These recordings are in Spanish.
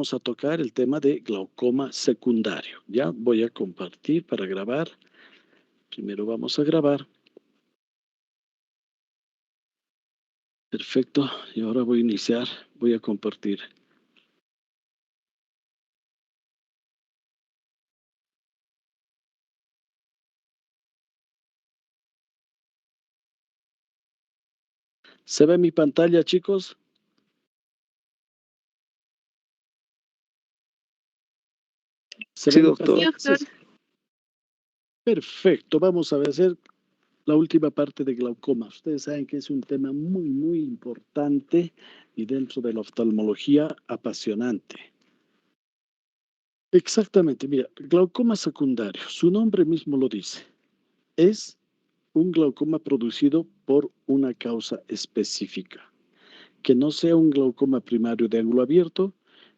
Vamos a tocar el tema de glaucoma secundario. Ya voy a compartir para grabar. Primero vamos a grabar. Perfecto. Y ahora voy a iniciar. Voy a compartir. ¿Se ve mi pantalla, chicos? ¿Se ve mi pantalla? Perfecto. Vamos a hacer la última parte de glaucoma. Ustedes saben que es un tema muy importante y dentro de la oftalmología apasionante. Exactamente. Mira, glaucoma secundario. Su nombre mismo lo dice. Es un glaucoma producido por una causa específica, que no sea un glaucoma primario de ángulo abierto,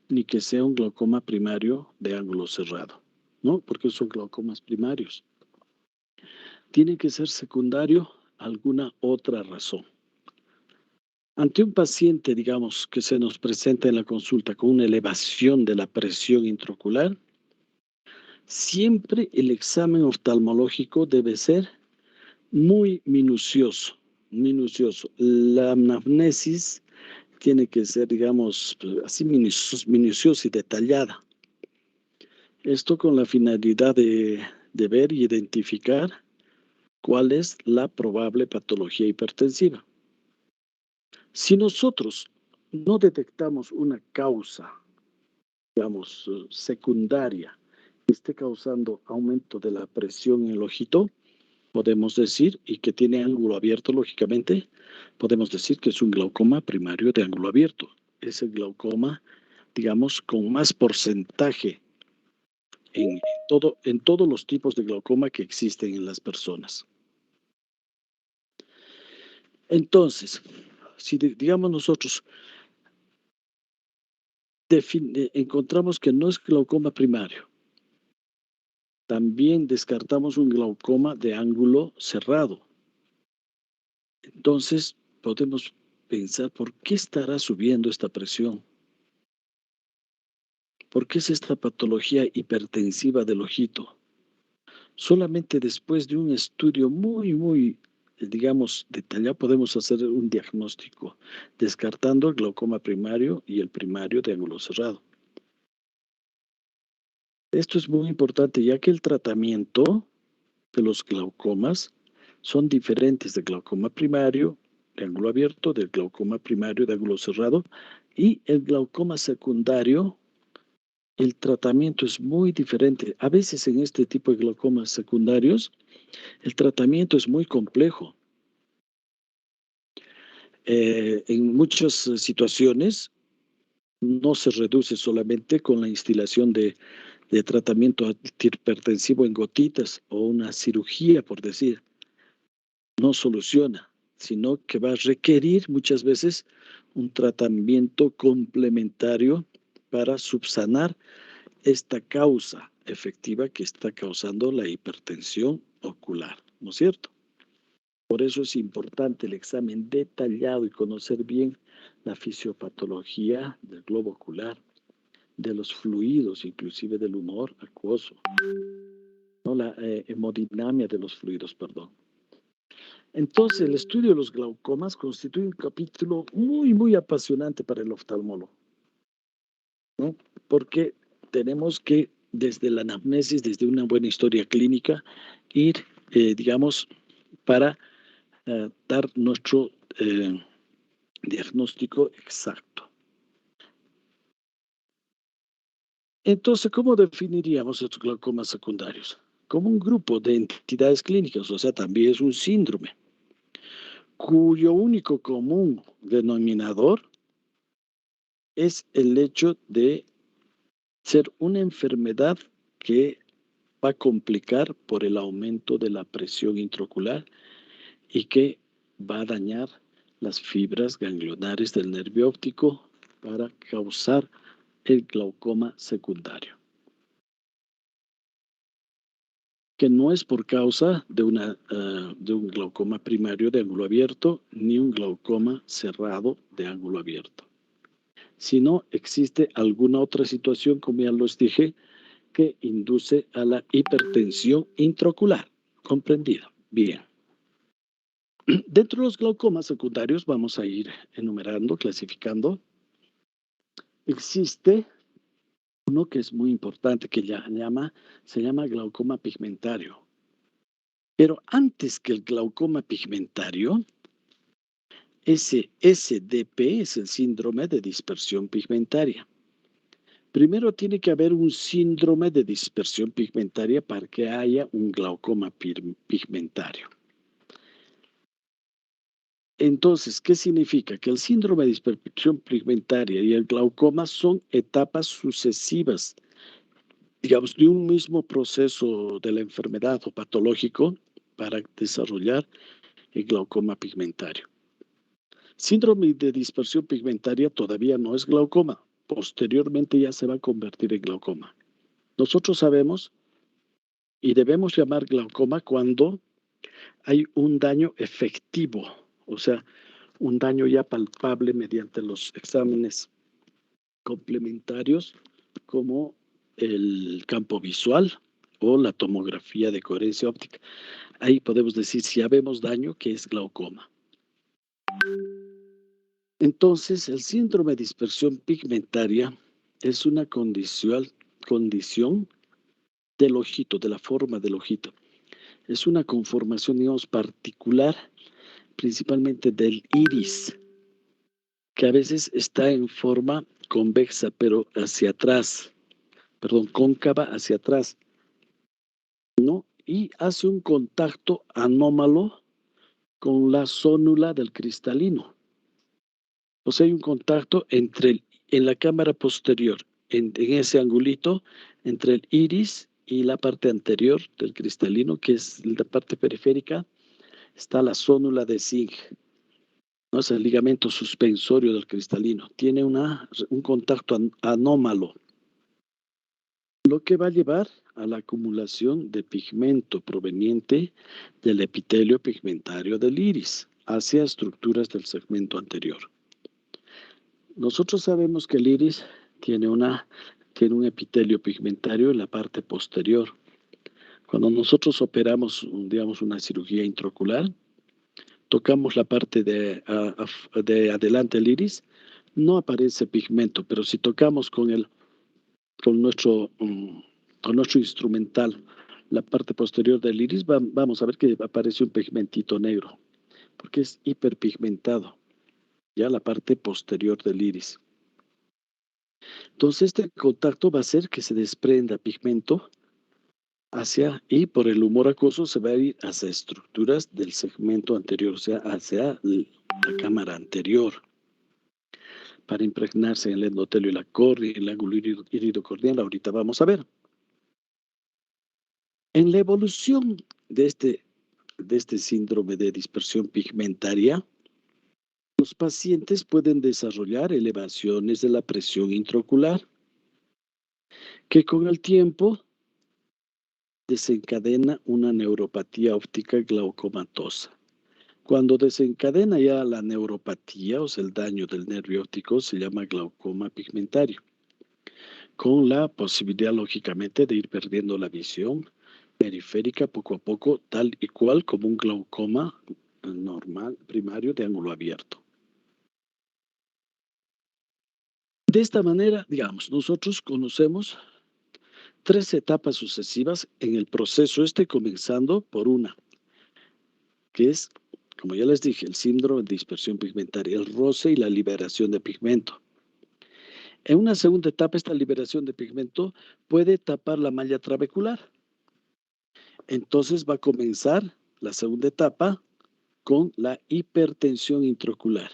ni que sea un glaucoma primario de ángulo cerrado, ¿no? Porque son glaucomas primarios. Tiene que ser secundario alguna otra razón. Ante un paciente, digamos, que se nos presenta en la consulta con una elevación de la presión intraocular, siempre el examen oftalmológico debe ser muy minucioso, minucioso. La anamnesis tiene que ser, digamos, así minuciosa y detallada. Esto con la finalidad de ver y identificar cuál es la probable patología hipertensiva. Si nosotros no detectamos una causa, digamos, secundaria que esté causando aumento de la presión en el ojito, podemos decir, y que tiene ángulo abierto, lógicamente, podemos decir que es un glaucoma primario de ángulo abierto. Es el glaucoma, digamos, con más porcentaje en todos los tipos de glaucoma que existen en las personas. Entonces, si digamos nosotros encontramos que no es glaucoma primario, también descartamos un glaucoma de ángulo cerrado. Entonces, podemos pensar, ¿por qué estará subiendo esta presión? ¿Por qué es esta patología hipertensiva del ojito? Solamente después de un estudio muy, digamos, detallado, podemos hacer un diagnóstico, descartando el glaucoma primario y el primario de ángulo cerrado. Esto es muy importante, ya que el tratamiento de los glaucomas son diferentes del glaucoma primario de ángulo abierto, del glaucoma primario de ángulo cerrado y el glaucoma secundario. El tratamiento es muy diferente. A veces en este tipo de glaucomas secundarios, el tratamiento es muy complejo. En muchas situaciones no se reduce solamente con la instalación de tratamiento antihipertensivo en gotitas o una cirugía, por decir. No soluciona, sino que va a requerir muchas veces un tratamiento complementario para subsanar esta causa efectiva que está causando la hipertensión ocular, ¿no es cierto? Por eso es importante el examen detallado y conocer bien la fisiopatología del globo ocular, de los fluidos, inclusive del humor acuoso, ¿no? La hemodinamia de los fluidos, perdón. Entonces, el estudio de los glaucomas constituye un capítulo muy apasionante para el oftalmólogo, ¿no? Porque tenemos que, desde la anamnesis, desde una buena historia clínica, ir, digamos, para dar nuestro diagnóstico exacto. Entonces, ¿cómo definiríamos estos glaucomas secundarios? Como un grupo de entidades clínicas, o sea, también es un síndrome, cuyo único común denominador es el hecho de ser una enfermedad que va a complicar por el aumento de la presión intraocular y que va a dañar las fibras ganglionares del nervio óptico para causar el glaucoma secundario, que no es por causa de un glaucoma primario de ángulo abierto ni un glaucoma cerrado de ángulo abierto. si no existe alguna otra situación, como ya les dije, que induce a la hipertensión intraocular. ¿Comprendido? Bien. Dentro de los glaucomas secundarios vamos a ir enumerando, clasificando. Existe uno que es muy importante, que se llama glaucoma pigmentario. Pero antes que el glaucoma pigmentario, ese SDP es el síndrome de dispersión pigmentaria. Primero tiene que haber un síndrome de dispersión pigmentaria para que haya un glaucoma pigmentario. Entonces, ¿qué significa? Que el síndrome de dispersión pigmentaria y el glaucoma son etapas sucesivas, digamos, de un mismo proceso de la enfermedad o patológico para desarrollar el glaucoma pigmentario. Síndrome de dispersión pigmentaria todavía no es glaucoma, posteriormente ya se va a convertir en glaucoma. Nosotros sabemos y debemos llamar glaucoma cuando hay un daño efectivo, o sea, un daño ya palpable mediante los exámenes complementarios como el campo visual o la tomografía de coherencia óptica. Ahí podemos decir si ya vemos daño, que es glaucoma. Entonces, el síndrome de dispersión pigmentaria es una condición del ojito, de la forma del ojito. Es una conformación, digamos, particular, principalmente del iris, que a veces está en forma convexa, pero hacia atrás, perdón, cóncava hacia atrás, ¿no? Y hace un contacto anómalo con la zónula del cristalino. O sea, hay un contacto en la cámara posterior, en ese angulito, entre el iris y la parte anterior del cristalino, que es la parte periférica, está la zónula de Zinc, ¿no? Es el ligamento suspensorio del cristalino. Tiene un contacto anómalo, lo que va a llevar a la acumulación de pigmento proveniente del epitelio pigmentario del iris hacia estructuras del segmento anterior. Nosotros sabemos que el iris tiene un epitelio pigmentario en la parte posterior. Cuando nosotros operamos, digamos, una cirugía intraocular, tocamos la parte de adelante del iris, no aparece pigmento, pero si tocamos con nuestro instrumental la parte posterior del iris, vamos a ver que aparece un pigmentito negro, porque es hiperpigmentado, ya la parte posterior del iris. Entonces, este contacto va a hacer que se desprenda pigmento y por el humor acuoso se va a ir hacia estructuras del segmento anterior, o sea, hacia la cámara anterior, para impregnarse en el endotelio y la córnea, el ángulo iridocorneal. Ahorita vamos a ver. En la evolución de este síndrome de dispersión pigmentaria, los pacientes pueden desarrollar elevaciones de la presión intraocular, que con el tiempo desencadena una neuropatía óptica glaucomatosa. Cuando desencadena ya la neuropatía, o sea, el daño del nervio óptico, se llama glaucoma pigmentario, con la posibilidad, lógicamente, de ir perdiendo la visión periférica poco a poco, tal y cual como un glaucoma normal, primario, de ángulo abierto. De esta manera, digamos, nosotros conocemos 3 etapas sucesivas en el proceso comenzando por una, que es, como ya les dije, el síndrome de dispersión pigmentaria, el roce y la liberación de pigmento. En una segunda etapa, esta liberación de pigmento puede tapar la malla trabecular. Entonces va a comenzar la segunda etapa con la hipertensión intraocular.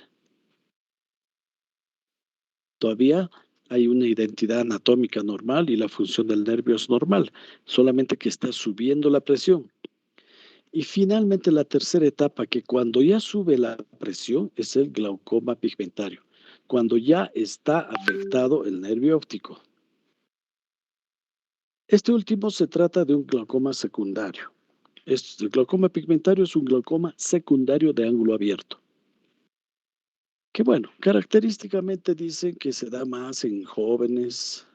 Todavía hay una identidad anatómica normal y la función del nervio es normal, solamente que está subiendo la presión. Y finalmente la tercera etapa, que cuando ya sube la presión, es el glaucoma pigmentario, cuando ya está afectado el nervio óptico. Este último se trata de un glaucoma secundario. El glaucoma pigmentario es un glaucoma secundario de ángulo abierto, que bueno, característicamente dicen que se da más en jóvenes,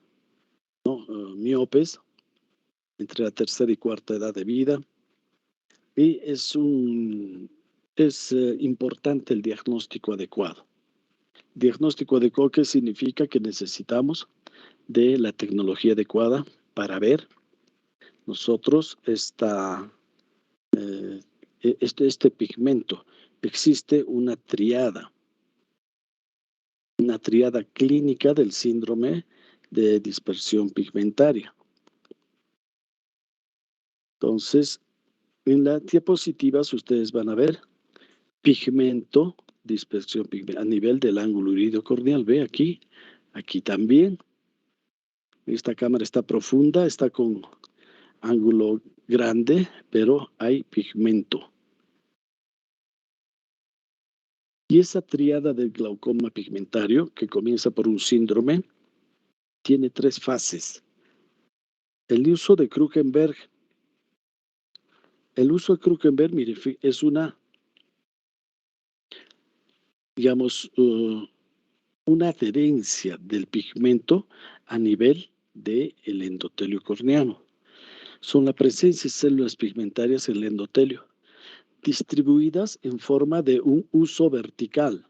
¿no? Miopes, entre la tercera y cuarta edad de vida, y es importante el diagnóstico adecuado. Diagnóstico adecuado, que significa que necesitamos de la tecnología adecuada para ver nosotros este pigmento. Existe una triada clínica del síndrome de dispersión pigmentaria. Entonces, en las diapositivas ustedes van a ver pigmento, dispersión pigmentaria a nivel del ángulo iridocorneal. Ve aquí, aquí también. Esta cámara está profunda, está con ángulo grande, pero hay pigmento. Y esa triada del glaucoma pigmentario, que comienza por un síndrome, tiene 3 fases. El uso de Krukenberg. El uso de Krukenberg, mire, es una, digamos, una adherencia del pigmento a nivel del endotelio corneano. Son la presencia de células pigmentarias en el endotelio, distribuidas en forma de un uso vertical.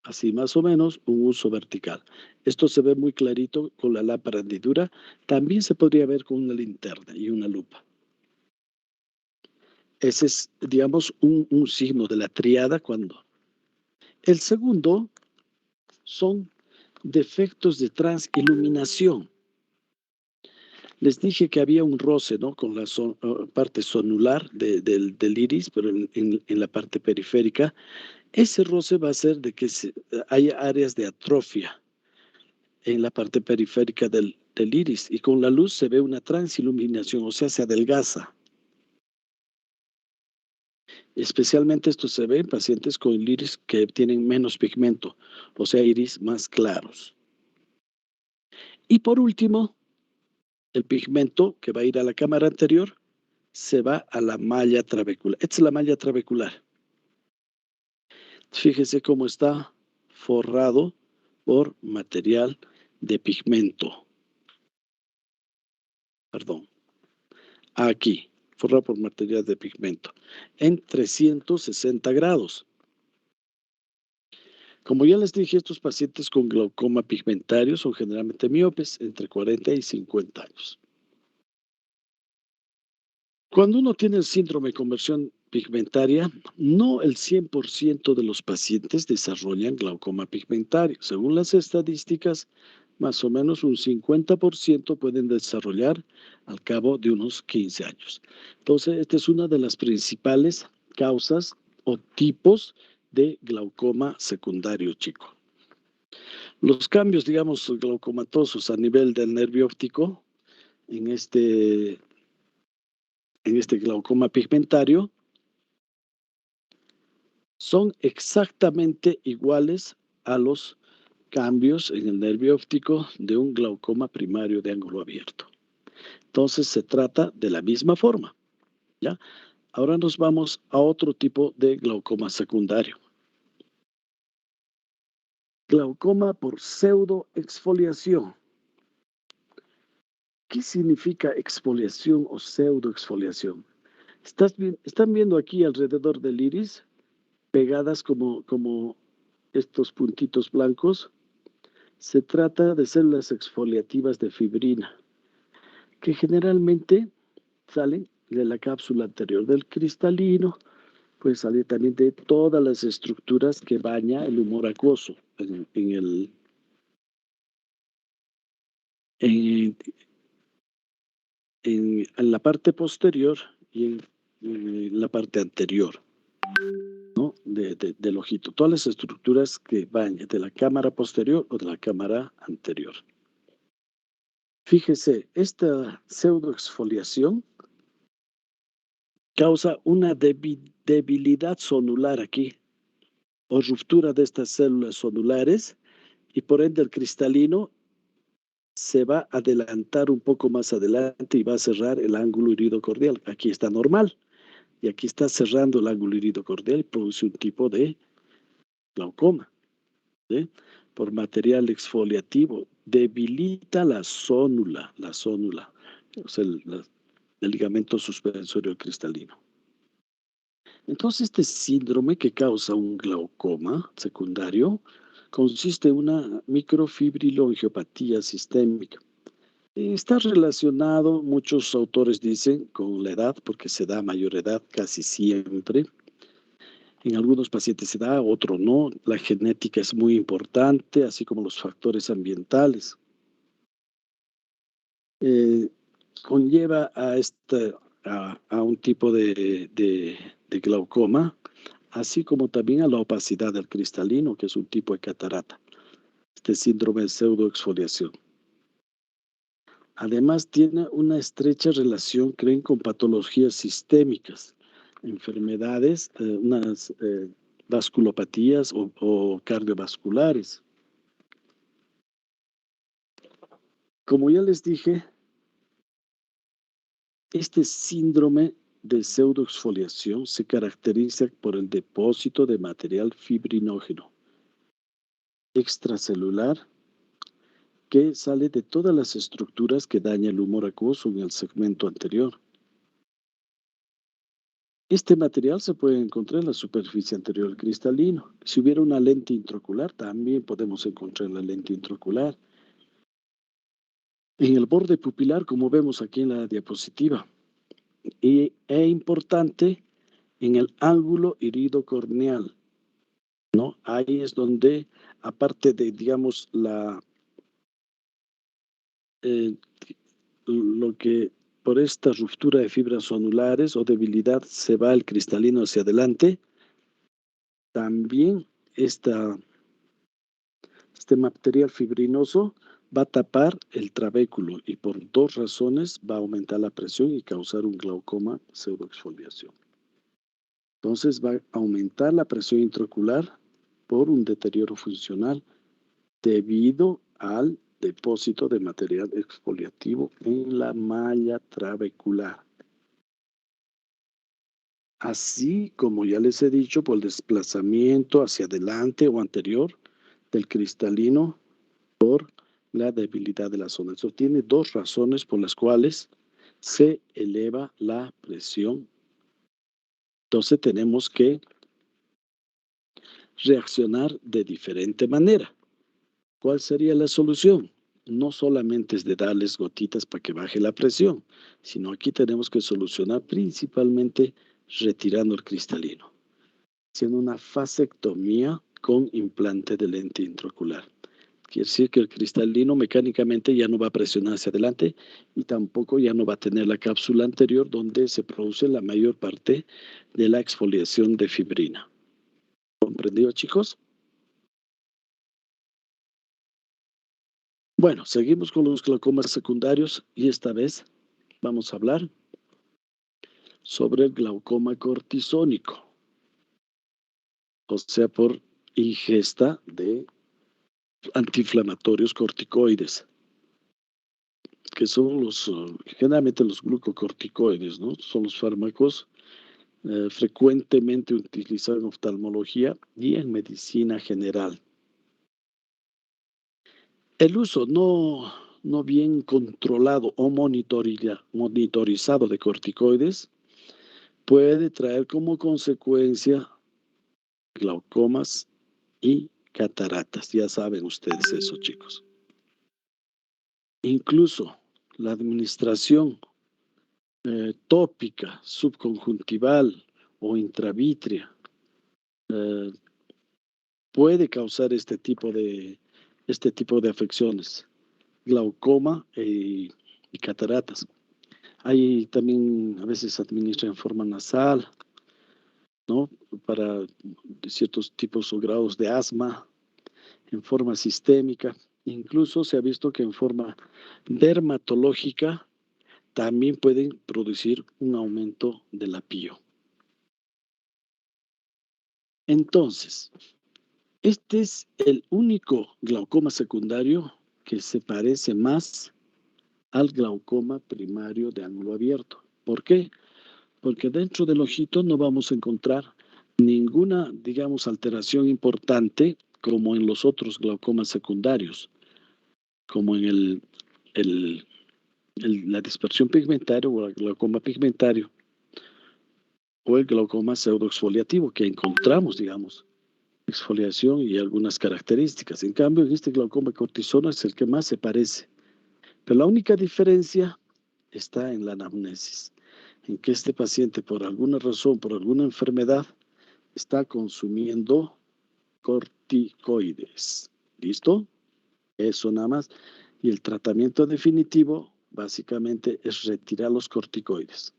Así más o menos, un uso vertical. Esto se ve muy clarito con la lámpara hendidura. También se podría ver con una linterna y una lupa. Ese es, digamos, un signo de la triada cuando. El segundo son defectos de transiluminación. Les dije que había un roce, ¿no? Con la parte sonular del iris, pero en la parte periférica. Ese roce va a hacer de que haya áreas de atrofia en la parte periférica del iris, y con la luz se ve una transiluminación, o sea, se adelgaza. Especialmente esto se ve en pacientes con iris que tienen menos pigmento, o sea, iris más claros. Y por último, el pigmento que va a ir a la cámara anterior se va a la malla trabecular. Esta es la malla trabecular. Fíjese cómo está forrado por material de pigmento. Perdón. Aquí, forrado por material de pigmento, en 360 grados. Como ya les dije, estos pacientes con glaucoma pigmentario son generalmente miopes entre 40 y 50 años. Cuando uno tiene el síndrome de conversión pigmentaria, no el 100% de los pacientes desarrollan glaucoma pigmentario. Según las estadísticas, más o menos un 50% pueden desarrollar al cabo de unos 15 años. Entonces, esta es una de las principales causas o tipos de glaucoma secundario, chico. Los cambios, digamos, glaucomatosos a nivel del nervio óptico en este glaucoma pigmentario son exactamente iguales a los cambios en el nervio óptico de un glaucoma primario de ángulo abierto. Entonces se trata de la misma forma, ¿ya? Ahora nos vamos a otro tipo de glaucoma secundario. Glaucoma por pseudoexfoliación. ¿Qué significa exfoliación o pseudoexfoliación? ¿Están viendo aquí alrededor del iris pegadas como estos puntitos blancos? Se trata de células exfoliativas de fibrina, que generalmente salen de la cápsula anterior del cristalino, pues sale también de todas las estructuras que baña el humor acuoso en la parte posterior y en la parte anterior, ¿no? Del ojito. Todas las estructuras que bañan de la cámara posterior o de la cámara anterior. Fíjese, esta pseudoexfoliación causa una debilidad sonular aquí, o ruptura de estas células sonulares, y por ende el cristalino se va a adelantar un poco más adelante y va a cerrar el ángulo iridocordial. Aquí está normal, y aquí está cerrando el ángulo iridocordial y produce un tipo de glaucoma, ¿sí? Por material exfoliativo, debilita la zónula, o sea, el ligamento suspensorio cristalino. Entonces, este síndrome que causa un glaucoma secundario consiste en una microfibriloangiopatía sistémica. Está relacionado, muchos autores dicen, con la edad, porque se da a mayor edad casi siempre. En algunos pacientes se da, otros no. La genética es muy importante, así como los factores ambientales. Conlleva a un tipo de glaucoma, así como también a la opacidad del cristalino, que es un tipo de catarata, este síndrome de pseudoexfoliación. Además, tiene una estrecha relación, creen, con patologías sistémicas, enfermedades, unas vasculopatías o cardiovasculares. Como ya les dije, este síndrome de pseudoexfoliación se caracteriza por el depósito de material fibrinógeno extracelular que sale de todas las estructuras que daña el humor acuoso en el segmento anterior. Este material se puede encontrar en la superficie anterior del cristalino. Si hubiera una lente intraocular, también podemos encontrar la lente intraocular. En el borde pupilar, como vemos aquí en la diapositiva. Y es importante en el ángulo iridocorneal, ¿no? Ahí es donde, aparte de, digamos, lo que por esta ruptura de fibras zonulares o debilidad se va el cristalino hacia adelante, también este material fibrinoso va a tapar el trabéculo y por dos razones va a aumentar la presión y causar un glaucoma pseudoexfoliación. Entonces va a aumentar la presión intraocular por un deterioro funcional debido al depósito de material exfoliativo en la malla trabecular. Así como ya les he dicho, por el desplazamiento hacia adelante o anterior del cristalino por la debilidad de la zona. Eso tiene dos razones por las cuales se eleva la presión. Entonces tenemos que reaccionar de diferente manera. ¿Cuál sería la solución? No solamente es de darles gotitas para que baje la presión, sino aquí tenemos que solucionar principalmente retirando el cristalino, haciendo una fasectomía con implante de lente intraocular. Quiere decir que el cristalino mecánicamente ya no va a presionar hacia adelante y tampoco ya no va a tener la cápsula anterior donde se produce la mayor parte de la exfoliación de fibrina. ¿Comprendido, chicos? Bueno, seguimos con los glaucomas secundarios y esta vez vamos a hablar sobre el glaucoma cortisónico, o sea, por ingesta de antiinflamatorios corticoides, que son generalmente los glucocorticoides, ¿no? Son los fármacos frecuentemente utilizados en oftalmología y en medicina general. El uso no bien controlado o monitorizado de corticoides puede traer como consecuencia glaucomas y cataratas. Ya saben ustedes eso, chicos. Incluso la administración tópica, subconjuntival o intravítrea puede causar este tipo de afecciones, glaucoma y cataratas. Hay también, a veces se administra en forma nasal, ¿no? Para ciertos tipos o grados de asma, en forma sistémica. Incluso se ha visto que en forma dermatológica también pueden producir un aumento de la pío. Entonces, este es el único glaucoma secundario que se parece más al glaucoma primario de ángulo abierto. ¿Por qué? Porque dentro del ojito no vamos a encontrar ninguna, digamos, alteración importante como en los otros glaucomas secundarios, como en la dispersión pigmentaria o el glaucoma pigmentario o el glaucoma pseudoexfoliativo que encontramos, digamos, exfoliación y algunas características. En cambio, en este glaucoma cortisona es el que más se parece. Pero la única diferencia está en la anamnesis, en que este paciente, por alguna razón, por alguna enfermedad, está consumiendo corticoides. ¿Listo? Eso nada más. Y el tratamiento definitivo, básicamente, es retirar los corticoides.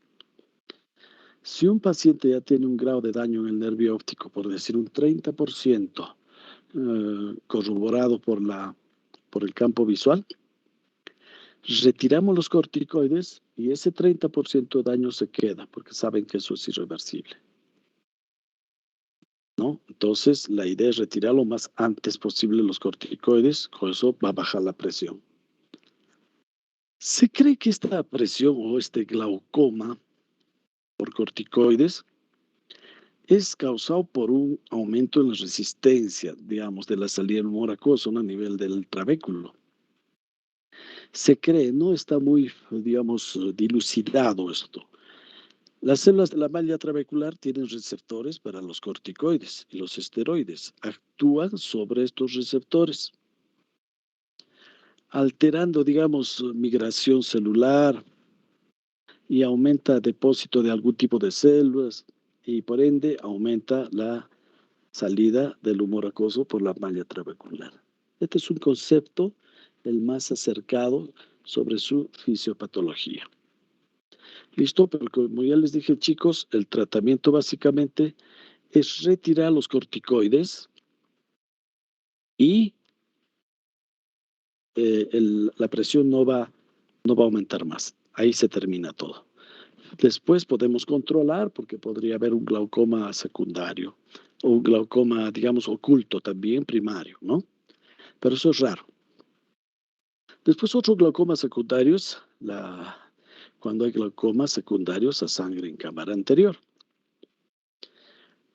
Si un paciente ya tiene un grado de daño en el nervio óptico, por decir un 30%, corroborado por el campo visual, retiramos los corticoides y ese 30% de daño se queda, porque saben que eso es irreversible, ¿no? Entonces, la idea es retirar lo más antes posible los corticoides, con eso va a bajar la presión. Se cree que esta presión o este glaucoma por corticoides es causado por un aumento en la resistencia, digamos, de la salida del humor acuoso a nivel del trabéculo. Se cree, no está muy, digamos, dilucidado esto. Las células de la malla trabecular tienen receptores para los corticoides y los esteroides actúan sobre estos receptores, alterando, digamos, migración celular y aumenta depósito de algún tipo de células y por ende aumenta la salida del humor acuoso por la malla trabecular. Este es un concepto el más acercado sobre su fisiopatología. Listo, pero como ya les dije, chicos, el tratamiento básicamente es retirar los corticoides y la presión no va a aumentar más. Ahí se termina todo. Después podemos controlar porque podría haber un glaucoma secundario o un glaucoma, digamos, oculto también primario, ¿no? Pero eso es raro. Después otros glaucomas secundarios, cuando hay glaucomas secundarios a sangre en cámara anterior.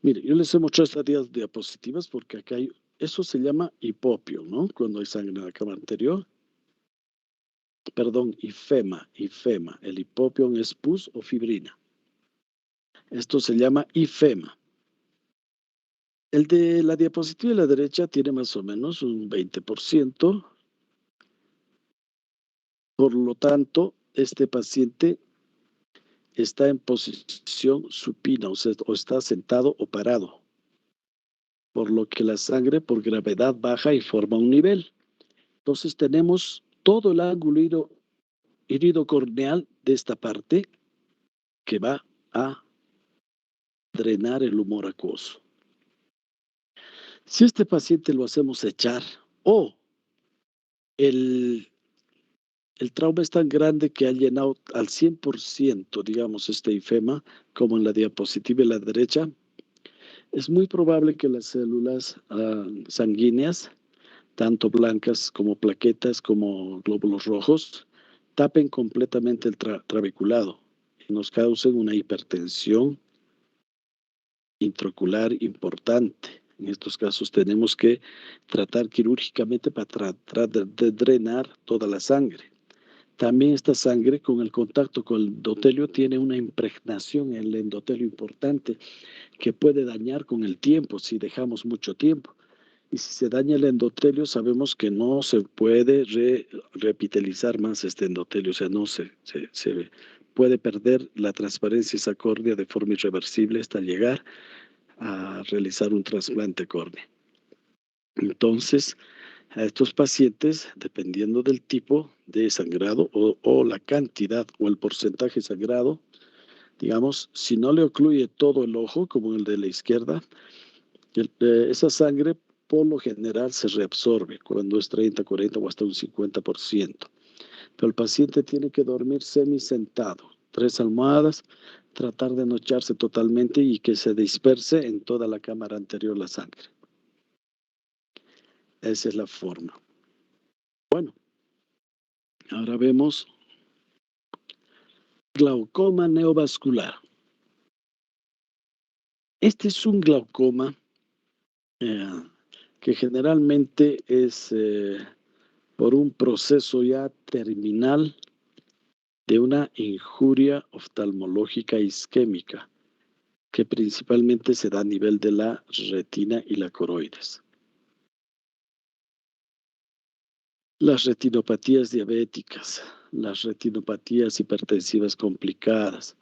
Mire, yo les he mostrado estas diapositivas porque acá hay, eso se llama hipopio, ¿no? Cuando hay sangre en la cámara anterior. Perdón, ifema. El hipopión es pus o fibrina. Esto se llama ifema. El de la diapositiva de la derecha tiene más o menos un 20%. Por lo tanto, este paciente está en posición supina, o está sentado o parado, por lo que la sangre por gravedad baja y forma un nivel. Entonces tenemos todo el ángulo iridocorneal de esta parte que va a drenar el humor acuoso. Si este paciente lo hacemos echar o el trauma es tan grande que ha llenado al 100%, digamos, este ifema, como en la diapositiva de la derecha, es muy probable que las células sanguíneas, tanto blancas como plaquetas, como glóbulos rojos, tapen completamente el trabeculado y nos causen una hipertensión intraocular importante. En estos casos tenemos que tratar quirúrgicamente para tratar de drenar toda la sangre. También esta sangre con el contacto con el endotelio tiene una impregnación en el endotelio importante que puede dañar con el tiempo si dejamos mucho tiempo. Y si se daña el endotelio, sabemos que no se puede reepitelizar más este endotelio, o sea, no se puede perder la transparencia esa córnea de forma irreversible hasta llegar a realizar un trasplante córnea. Entonces, a estos pacientes, dependiendo del tipo de sangrado o la cantidad o el porcentaje sangrado, digamos, si no le ocluye todo el ojo, como el de la izquierda, esa sangre por lo general se reabsorbe cuando es 30, 40 o hasta un 50%. Pero el paciente tiene que dormir semisentado, 3 almohadas, tratar de no echarse totalmente y que se disperse en toda la cámara anterior la sangre. Esa es la forma. Bueno, ahora vemos glaucoma neovascular. Este es un glaucoma que generalmente es por un proceso ya terminal de una injuria oftalmológica isquémica, que principalmente se da a nivel de la retina y la coroides. Las retinopatías diabéticas, las retinopatías hipertensivas complicadas.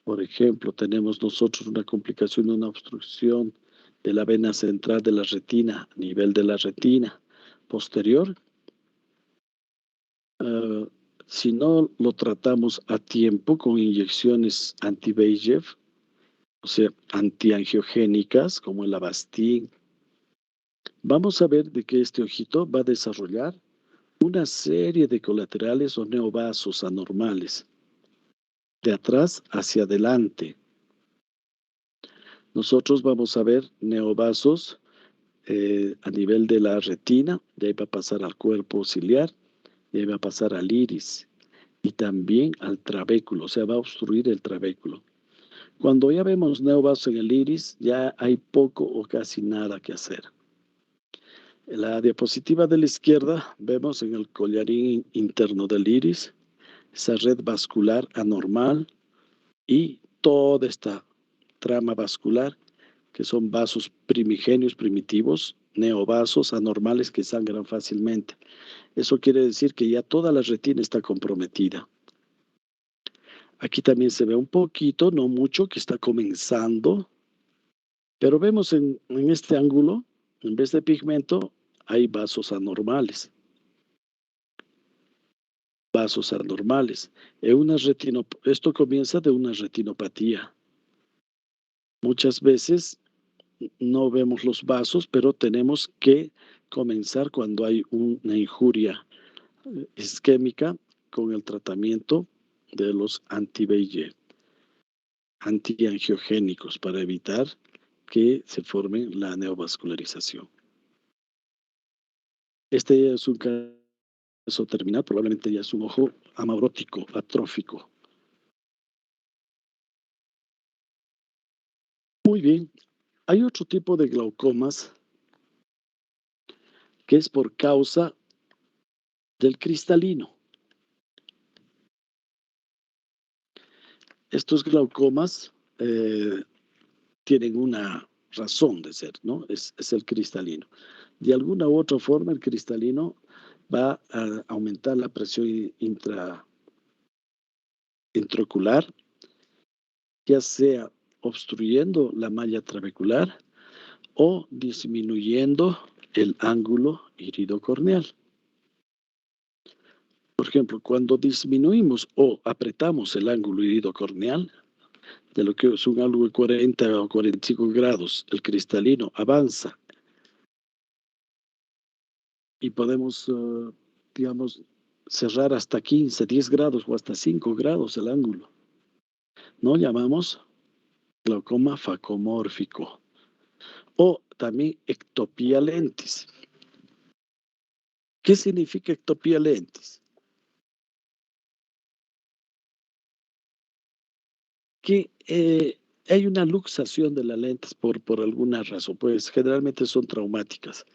Por ejemplo, tenemos nosotros una complicación, una obstrucción de la vena central de la retina, a nivel de la retina posterior. Si no lo tratamos a tiempo con inyecciones anti-VEGF, o sea, antiangiogénicas como el Avastin, vamos a ver de que este ojito va a desarrollar una serie de colaterales o neovasos anormales, de atrás hacia adelante. Nosotros vamos a ver neovasos a nivel de la retina, de ahí va a pasar al cuerpo ciliar, de ahí va a pasar al iris y también al trabéculo, o sea, va a obstruir el trabéculo. Cuando ya vemos neovasos en el iris, ya hay poco o casi nada que hacer. En la diapositiva de la izquierda vemos en el collarín interno del iris esa red vascular anormal y toda esta trama vascular que son vasos primigenios primitivos, neovasos anormales que sangran fácilmente. Eso quiere decir que ya toda la retina está comprometida. Aquí también se ve un poquito, no mucho, que está comenzando, pero vemos en este ángulo, en vez de pigmento, hay vasos anormales. Vasos anormales. Esto comienza de una retinopatía. Muchas veces no vemos los vasos, pero tenemos que comenzar cuando hay una injuria isquémica con el tratamiento de los anti-VEGF, antiangiogénicos, para evitar que se forme la neovascularización. Este es un caso terminal, probablemente ya es un ojo amaurótico, atrófico. Muy bien, hay otro tipo de glaucomas que es por causa del cristalino. Estos glaucomas tienen una razón de ser, ¿no? Es el cristalino. De alguna u otra forma, el cristalino va a aumentar la presión intraocular, ya sea obstruyendo la malla trabecular o disminuyendo el ángulo iridocorneal. Por ejemplo, cuando disminuimos o apretamos el ángulo iridocorneal, de lo que es un ángulo de 40 o 45 grados, el cristalino avanza y podemos, digamos, cerrar hasta 15, 10 grados o hasta 5 grados el ángulo. No llamamos glaucoma facomórfico o también ectopía lentis. ¿Qué significa ectopía lentis? Que hay una luxación de las lentes por alguna razón, pues generalmente son traumáticas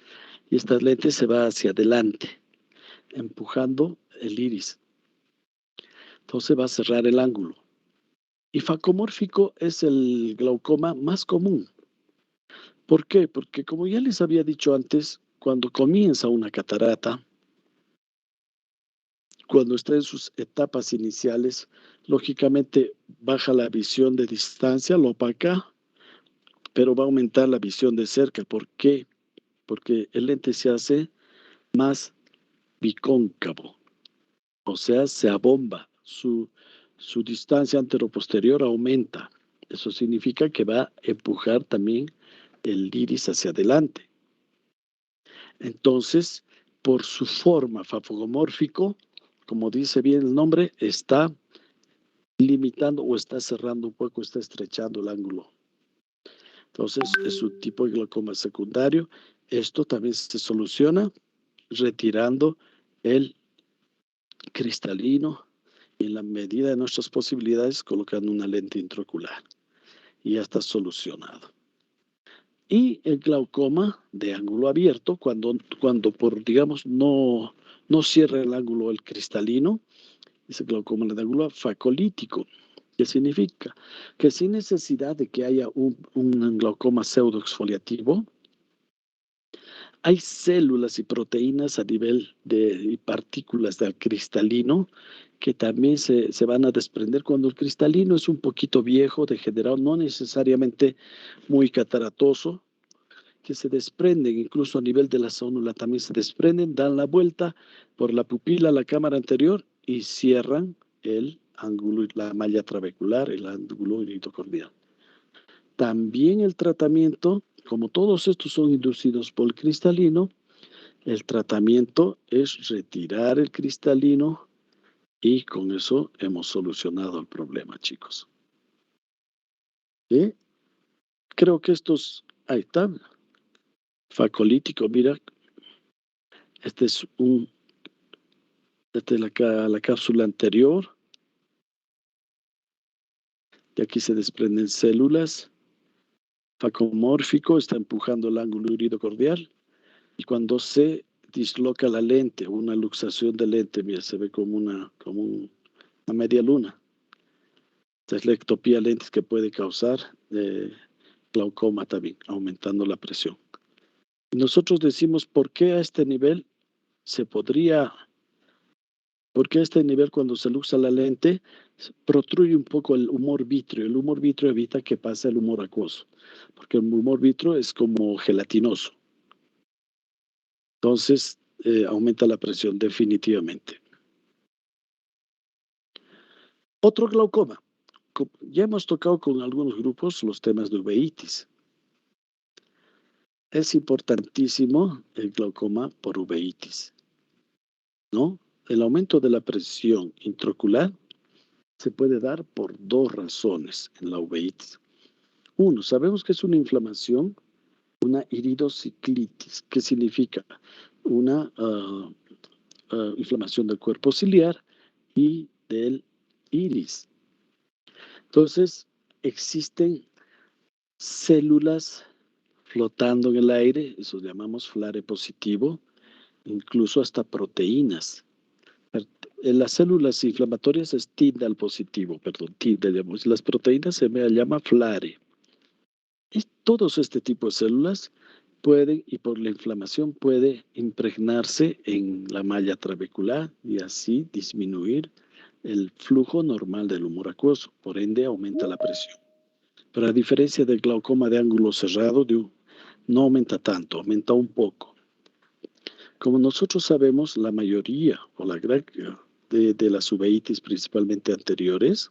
y estas lentes se van hacia adelante, empujando el iris. Entonces va a cerrar el ángulo. Y facomórfico es el glaucoma más común. ¿Por qué? Porque como ya les había dicho antes, cuando comienza una catarata, cuando está en sus etapas iniciales, lógicamente baja la visión de distancia, lo opaca, pero va a aumentar la visión de cerca. ¿Por qué? Porque el lente se hace más bicóncavo, o sea, se abomba, su distancia anteroposterior aumenta. Eso significa que va a empujar también el iris hacia adelante. Entonces, por su forma fagomórfico, como dice bien el nombre, está limitando o está cerrando un poco, está estrechando el ángulo. Entonces, es un tipo de glaucoma secundario. Esto también se soluciona retirando el cristalino y en la medida de nuestras posibilidades colocando una lente intraocular. Y ya está solucionado. Y el glaucoma de ángulo abierto, cuando por, digamos, no cierra el ángulo el cristalino, es el glaucoma de ángulo facolítico. ¿Qué significa? Que sin necesidad de que haya un glaucoma pseudoexfoliativo, hay células y proteínas a nivel de partículas del cristalino que también se van a desprender cuando el cristalino es un poquito viejo, degenerado, no necesariamente muy cataratoso, que se desprenden, incluso a nivel de la célula también se desprenden, dan la vuelta por la pupila a la cámara anterior y cierran el ángulo, la malla trabecular, el ángulo iridocordial. También el tratamiento, como todos estos son inducidos por el cristalino, el tratamiento es retirar el cristalino y con eso hemos solucionado el problema, chicos. ¿Sí? Creo que estos, ahí está, facolítico, mira, este es esta es la cápsula anterior, de aquí se desprenden células, facomórfico está empujando el ángulo iridocordial y cuando se disloca la lente, una luxación de lente, mira, se ve como una media luna. Esta es la ectopía lentes que puede causar glaucoma también, aumentando la presión. Y nosotros decimos, ¿por qué a este nivel porque a este nivel cuando se luxa la lente protruye un poco el humor vítreo? El humor vítreo evita que pase el humor acuoso, porque el humor vítreo es como gelatinoso. Entonces, aumenta la presión definitivamente. Otro glaucoma. Ya hemos tocado con algunos grupos los temas de uveitis. Es importantísimo el glaucoma por uveitis, ¿no? El aumento de la presión intraocular se puede dar por dos razones en la uveitis. Uno, sabemos que es una inflamación, una iridociclitis, que significa una inflamación del cuerpo ciliar y del iris. Entonces, existen células flotando en el aire, eso llamamos flare positivo, incluso hasta proteínas. Las células inflamatorias es Tindal positivo, perdón, Tindal, las proteínas se llama flare. Y todos este tipo de células pueden, y por la inflamación puede impregnarse en la malla trabecular y así disminuir el flujo normal del humor acuoso, por ende aumenta la presión. Pero a diferencia del glaucoma de ángulo cerrado, no aumenta tanto, aumenta un poco. Como nosotros sabemos, la mayoría o la gran de las uveitis, principalmente anteriores,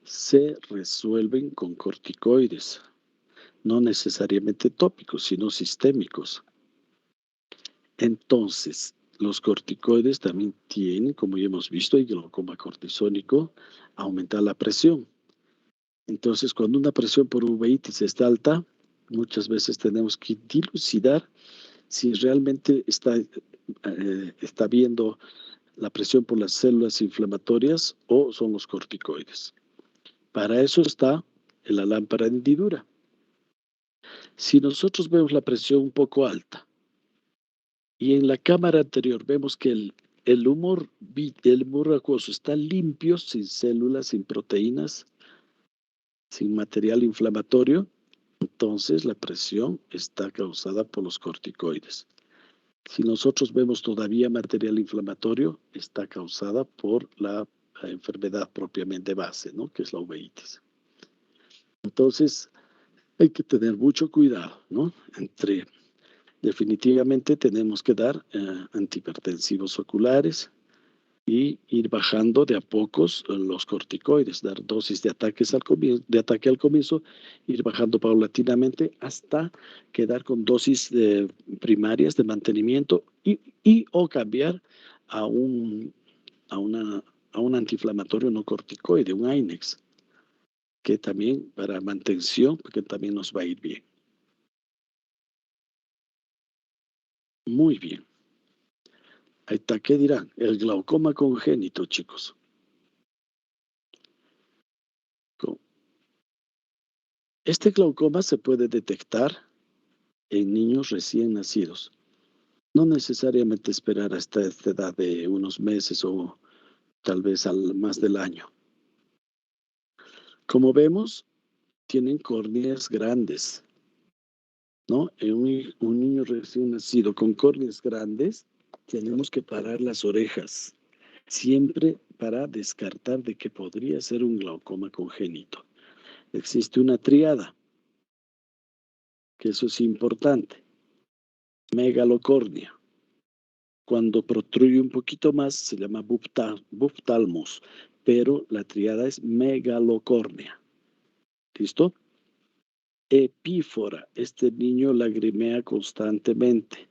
se resuelven con corticoides, no necesariamente tópicos, sino sistémicos. Entonces, los corticoides también tienen, como ya hemos visto, el glaucoma cortisónico, aumentar la presión. Entonces, cuando una presión por uveitis está alta, muchas veces tenemos que dilucidar si realmente está viendo la presión por las células inflamatorias o son los corticoides. Para eso está la lámpara de hendidura. Si nosotros vemos la presión un poco alta y en la cámara anterior vemos que el humor acuoso está limpio, sin células, sin proteínas, sin material inflamatorio, entonces la presión está causada por los corticoides. Si nosotros vemos todavía material inflamatorio, está causada por la enfermedad propiamente base, ¿no? Que es la uveitis. Entonces, hay que tener mucho cuidado, ¿no? Definitivamente tenemos que dar antihipertensivos oculares y ir bajando de a pocos los corticoides, dar dosis de ataque al comienzo, ir bajando paulatinamente hasta quedar con dosis primarias de mantenimiento y o cambiar a un antiinflamatorio no corticoide, un INEX, que también para mantención, porque también nos va a ir bien. Muy bien. Ahí está, ¿qué dirán? El glaucoma congénito, chicos. Este glaucoma se puede detectar en niños recién nacidos. No necesariamente esperar hasta esta edad de unos meses o tal vez al más del año. Como vemos, tienen córneas grandes, ¿no? En un niño recién nacido con córneas grandes, tenemos que parar las orejas, siempre para descartar de que podría ser un glaucoma congénito. Existe una triada, que eso es importante. Megalocornia. Cuando protruye un poquito más, se llama buftalmus, pero la triada es megalocornia. ¿Listo? Epífora. Este niño lagrimea constantemente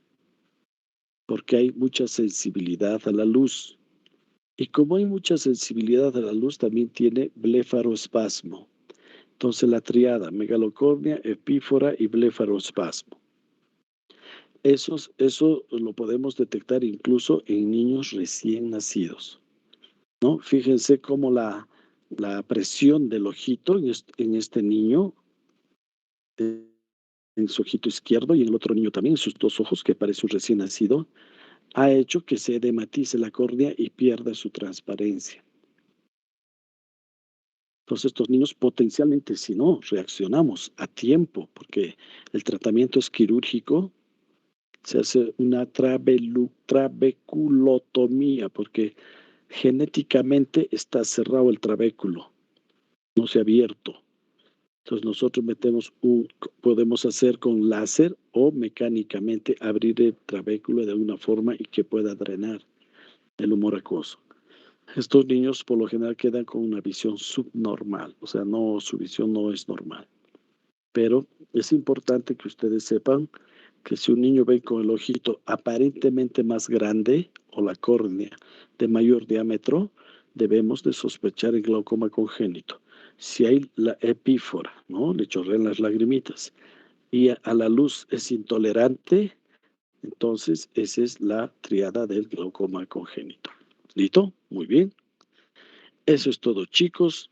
porque hay mucha sensibilidad a la luz. Y como hay mucha sensibilidad a la luz, también tiene blefaroespasmo. Entonces la triada, megalocornia, epífora y blefaroespasmo. Eso lo podemos detectar incluso en niños recién nacidos, ¿no? Fíjense cómo la presión del ojito en este niño, en su ojito izquierdo y en el otro niño también, en sus dos ojos, que parece un recién nacido, ha hecho que se edematice la córnea y pierda su transparencia. Entonces, estos niños potencialmente, si no reaccionamos a tiempo, porque el tratamiento es quirúrgico, se hace una trabeculotomía, porque genéticamente está cerrado el trabéculo, no se ha abierto. Entonces nosotros podemos hacer con láser o mecánicamente abrir el trabéculo de alguna forma y que pueda drenar el humor acuoso. Estos niños por lo general quedan con una visión subnormal, o sea, no, su visión no es normal. Pero es importante que ustedes sepan que si un niño ve con el ojito aparentemente más grande o la córnea de mayor diámetro, debemos de sospechar el glaucoma congénito. Si hay la epífora, ¿no? Le chorrean las lagrimitas y a la luz es intolerante, entonces esa es la triada del glaucoma congénito. ¿Listo? Muy bien. Eso es todo, chicos.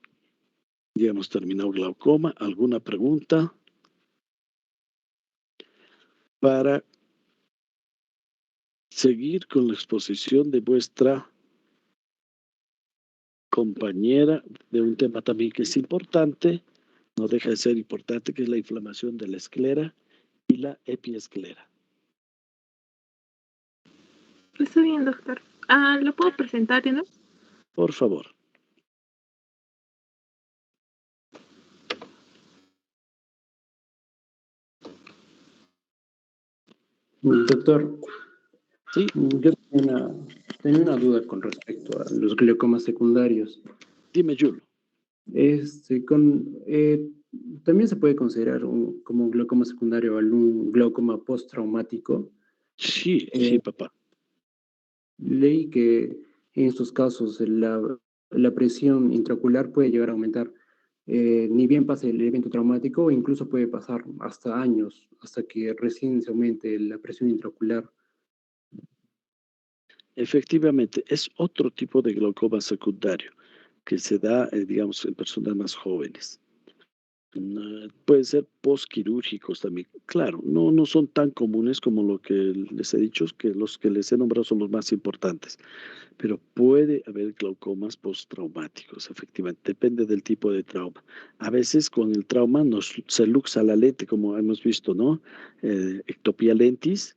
Ya hemos terminado glaucoma. ¿Alguna pregunta para seguir con la exposición de vuestra compañera de un tema también que es importante, no deja de ser importante, que es la inflamación de la esclera y la epiesclera? Está bien, doctor. ¿Lo puedo presentar, no? Por favor. Doctor, Sí, yo tenía una duda con respecto a los glaucomas secundarios. dime, Julo. También se puede considerar como un glaucoma secundario algún glaucoma postraumático. Sí, sí, papá. Leí que en estos casos la presión intraocular puede llegar a aumentar. Ni bien pase el evento traumático, incluso puede pasar hasta años, hasta que recién se aumente la presión intraocular. Efectivamente, es otro tipo de glaucoma secundario que se da, digamos, en personas más jóvenes. Pueden ser postquirúrgicos también. Claro, no son tan comunes como lo que les he dicho, que los que les he nombrado son los más importantes, pero puede haber glaucomas postraumáticos, efectivamente, depende del tipo de trauma. A veces con el trauma se luxa la lente, como hemos visto, ¿no? Ectopía lentis,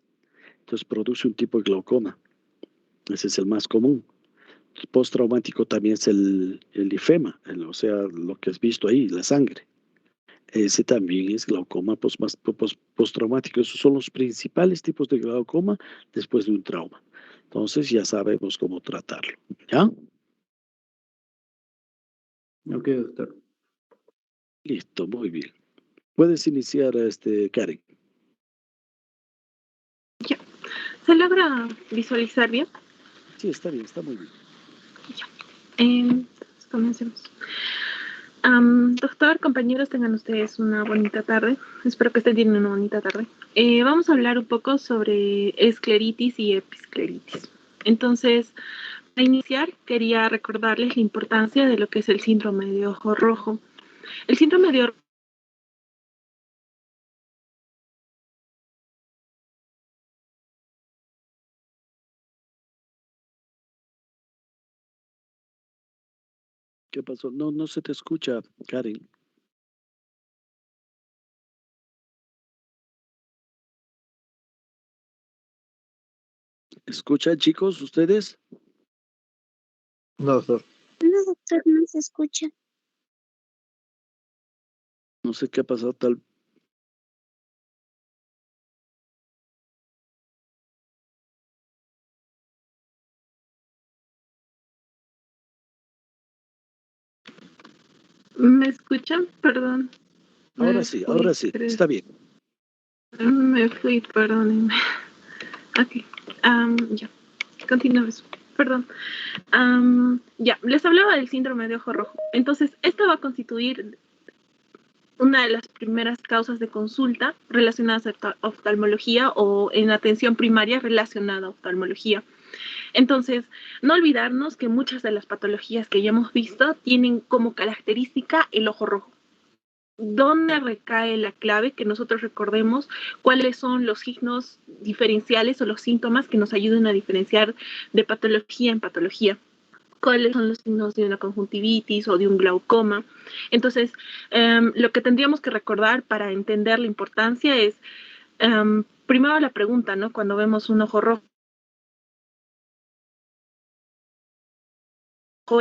entonces produce un tipo de glaucoma, ese es el más común. Postraumático también es el ifema, o sea, lo que has visto ahí, la sangre. Ese también es glaucoma postraumático. Esos son los principales tipos de glaucoma después de un trauma. Entonces ya sabemos cómo tratarlo. ¿Ya? Ok, doctor. Listo, muy bien. Puedes iniciar, Karen. Ya. ¿Se logra visualizar bien? Sí, está bien, está muy bien. Ya. Comencemos. Doctor, compañeros, tengan ustedes una bonita tarde. Espero que estén teniendo una bonita tarde. Vamos a hablar un poco sobre escleritis y episcleritis. Entonces, para iniciar, quería recordarles la importancia de lo que es el síndrome de ojo rojo. El síndrome de ojo ¿Qué pasó? No, no se te escucha, Karen. ¿Escuchan, chicos, ustedes? No, doctor. No, doctor, no se escucha. No sé qué ha pasado tal. ¿Me escuchan? Perdón. Ahora sí, creo. está bien. Me fui, perdónenme. Ok, ya, continuamos. Perdón. Ya, les hablaba del síndrome de ojo rojo. Entonces, esto va a constituir una de las primeras causas de consulta relacionadas a oftalmología o en atención primaria relacionada a oftalmología. Entonces, no olvidarnos que muchas de las patologías que ya hemos visto tienen como característica el ojo rojo. ¿Dónde recae la clave? Que nosotros recordemos cuáles son los signos diferenciales o los síntomas que nos ayuden a diferenciar de patología en patología. ¿Cuáles son los signos de una conjuntivitis o de un glaucoma? Entonces, lo que tendríamos que recordar para entender la importancia es, primero la pregunta, ¿no? Cuando vemos un ojo rojo,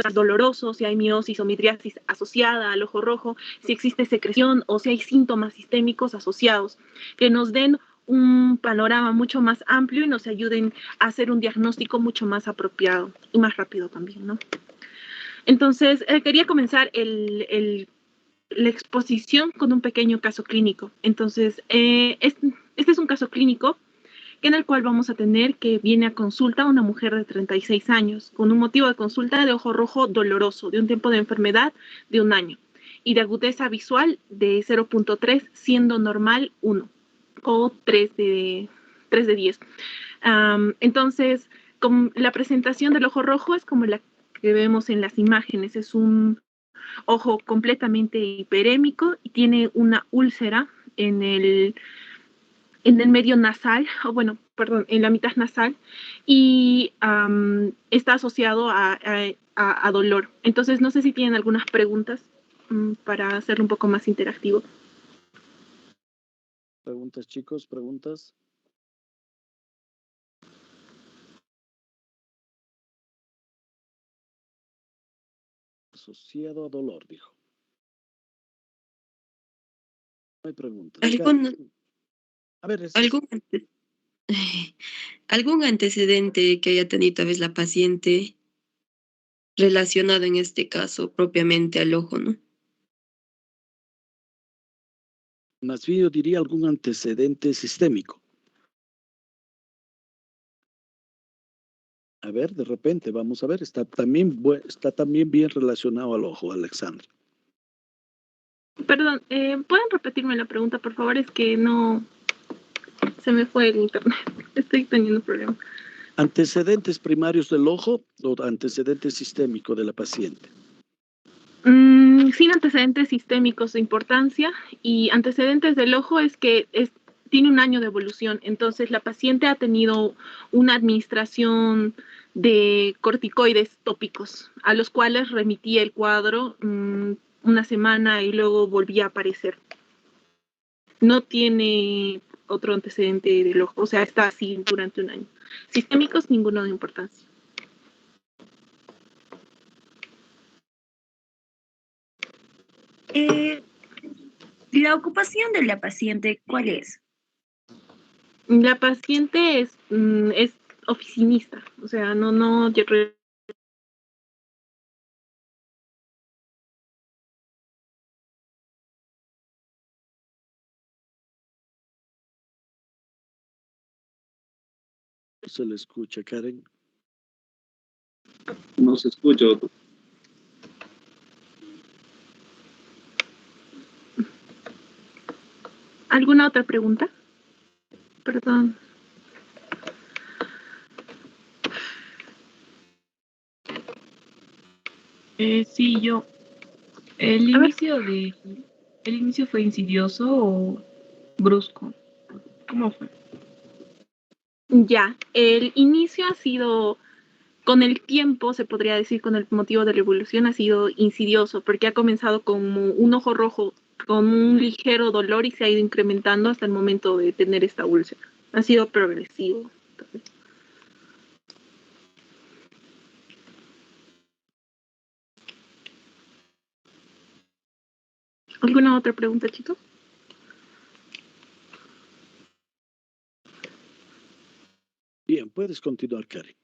es doloroso, si hay miosis o midriasis asociada al ojo rojo, si existe secreción o si hay síntomas sistémicos asociados, que nos den un panorama mucho más amplio y nos ayuden a hacer un diagnóstico mucho más apropiado y más rápido también, ¿no? Entonces, quería comenzar la exposición con un pequeño caso clínico. Entonces, este es un caso clínico en el cual vamos a tener que viene a consulta una mujer de 36 años con un motivo de consulta de ojo rojo doloroso, de un tiempo de enfermedad de 1 año y de agudeza visual de 0.3, siendo normal 1 o 3 de 10. Entonces, la presentación del ojo rojo es como la que vemos en las imágenes, es un ojo completamente hiperémico y tiene una úlcera en el medio nasal, o bueno, perdón, en la mitad nasal, y está asociado a dolor. Entonces, no sé si tienen algunas preguntas para hacerlo un poco más interactivo. Preguntas, chicos, preguntas. Asociado a dolor, dijo. No hay preguntas. A ver, ¿Algún antecedente que haya tenido tal vez la paciente relacionado en este caso propiamente al ojo, ¿no? más bien yo diría algún antecedente sistémico. A ver, de repente, vamos a ver, está también bien relacionado al ojo, Alexandra. Perdón, ¿pueden repetirme la pregunta, por favor? Es que no se me fue el internet. Estoy teniendo problemas. ¿Antecedentes primarios del ojo o antecedentes sistémicos de la paciente? Sin antecedentes sistémicos de importancia y antecedentes del ojo es que tiene 1 año de evolución, entonces la paciente ha tenido una administración de corticoides tópicos, a los cuales remitía el cuadro 1 semana y luego volvía a aparecer. No tiene otro antecedente del ojo, o sea, está así durante 1 año. Sistémicos, ninguno de importancia. La ocupación de la paciente, ¿cuál es? La paciente es oficinista, o sea, no Se le escucha, Karen. No se escucha, doctor. ¿Alguna otra pregunta? Perdón. Sí, yo. ¿El inicio fue insidioso o brusco? ¿Cómo fue? Ya, el inicio ha sido con el tiempo, se podría decir, con el motivo de la evolución, ha sido insidioso, porque ha comenzado como un ojo rojo, con un ligero dolor y se ha ido incrementando hasta el momento de tener esta úlcera. Ha sido progresivo. ¿Alguna otra pregunta, chicos? Bien, puedes continuar, Karen.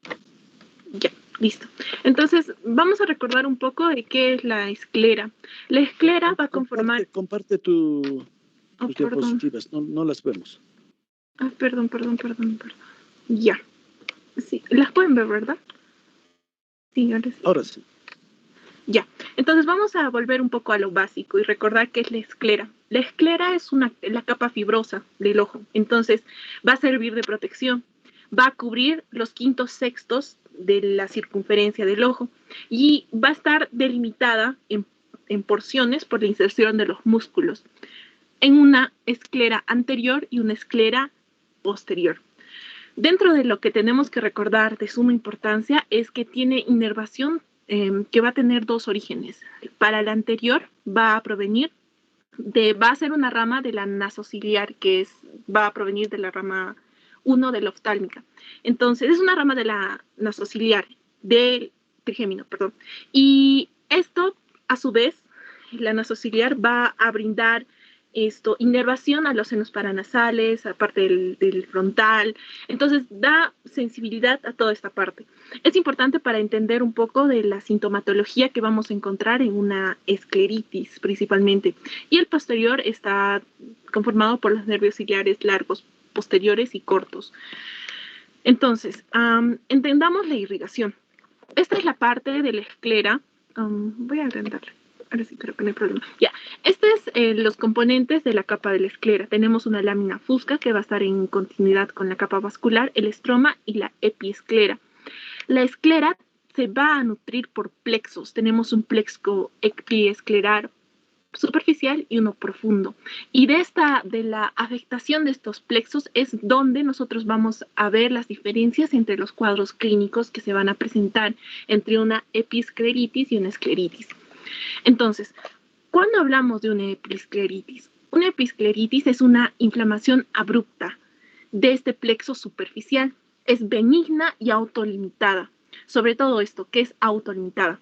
Ya, listo. Entonces, vamos a recordar un poco de qué es la esclera. La esclera va a conformar... Comparte tus perdón. diapositivas, no las vemos. Perdón. Ya. Sí, las pueden ver, ¿verdad? Sí, ahora sí. Ahora sí. Ya, entonces vamos a volver un poco a lo básico y recordar qué es la esclera. La esclera es la capa fibrosa del ojo, entonces va a servir de protección, va a cubrir los 5/6 de la circunferencia del ojo y va a estar delimitada en porciones por la inserción de los músculos, en una esclera anterior y una esclera posterior. Dentro de lo que tenemos que recordar de suma importancia es que tiene inervación que va a tener dos orígenes. Para la anterior va a ser una rama de la nasociliar, va a provenir de la rama 1 de la oftálmica. Entonces, es una rama de la nasociliar, del trigémino, perdón. Y esto, a su vez, la nasociliar va a brindar inervación a los senos paranasales, aparte del frontal. Entonces, da sensibilidad a toda esta parte. Es importante para entender un poco de la sintomatología que vamos a encontrar en una escleritis, principalmente. Y el posterior está conformado por los nervios ciliares largos, posteriores y cortos. Entonces, entendamos la irrigación. Esta es la parte de la esclera. Voy a agrandarla. Ahora sí creo que no hay problema. Ya, estos es los componentes de la capa de la esclera. Tenemos una lámina fusca que va a estar en continuidad con la capa vascular, el estroma y la epiesclera. La esclera se va a nutrir por plexos. Tenemos un plexo epiesclerar superficial y uno profundo. Y de la afectación de estos plexos es donde nosotros vamos a ver las diferencias entre los cuadros clínicos que se van a presentar entre una episcleritis y una escleritis. Entonces, ¿cuándo hablamos de una episcleritis? Una episcleritis es una inflamación abrupta de este plexo superficial. Es benigna y autolimitada. Sobre todo esto, que es autolimitada.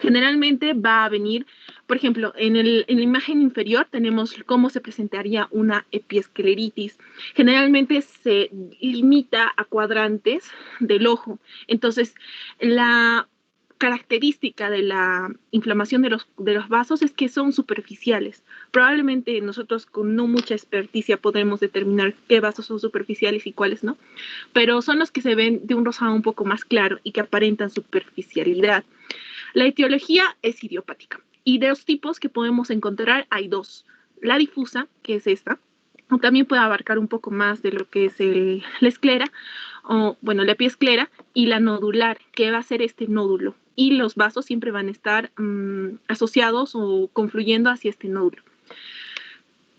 Generalmente va a venir, por ejemplo, en la imagen inferior tenemos cómo se presentaría una episcleritis. Generalmente se limita a cuadrantes del ojo. Entonces, la característica de la inflamación de los vasos es que son superficiales. Probablemente nosotros con no mucha experticia podemos determinar qué vasos son superficiales y cuáles no, pero son los que se ven de un rosado un poco más claro y que aparentan superficialidad. La etiología es idiopática y de los tipos que podemos encontrar hay dos. La difusa, que es esta, o también puede abarcar un poco más de lo que es la esclera, la epiesclera, y la nodular, que va a ser este nódulo. Y los vasos siempre van a estar asociados o confluyendo hacia este nódulo.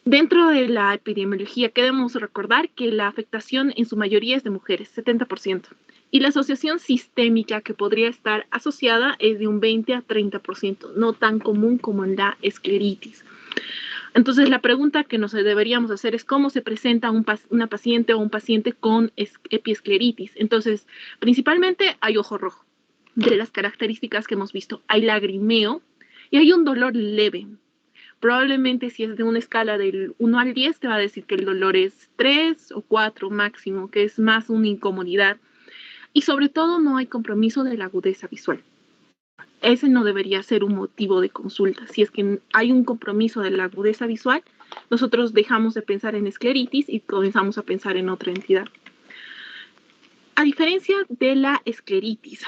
Dentro de la epidemiología, debemos recordar que la afectación en su mayoría es de mujeres, 70%. Y la asociación sistémica que podría estar asociada es de un 20 a 30%, no tan común como en la escleritis. Entonces, la pregunta que nos deberíamos hacer es cómo se presenta una paciente o un paciente con epiescleritis. Entonces, principalmente hay ojo rojo, de las características que hemos visto. Hay lagrimeo y hay un dolor leve. Probablemente si es de una escala del 1 al 10, te va a decir que el dolor es 3 o 4 máximo, que es más una incomodidad. Y sobre todo no hay compromiso de la agudeza visual. Ese no debería ser un motivo de consulta. Si es que hay un compromiso de la agudeza visual, nosotros dejamos de pensar en escleritis y comenzamos a pensar en otra entidad. A diferencia de la escleritis.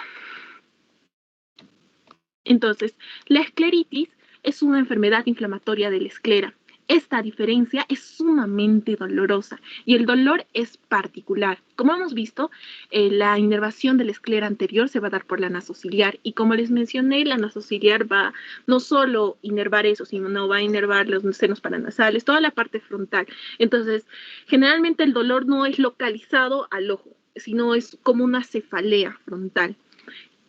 Entonces, la escleritis es una enfermedad inflamatoria de la esclera. Esta diferencia es sumamente dolorosa y el dolor es particular. Como hemos visto, la inervación de la esclera anterior se va a dar por la nasociliar y como les mencioné, la nasociliar va no solo inervar eso, sino va a inervar los senos paranasales, toda la parte frontal. Entonces, generalmente el dolor no es localizado al ojo, sino es como una cefalea frontal.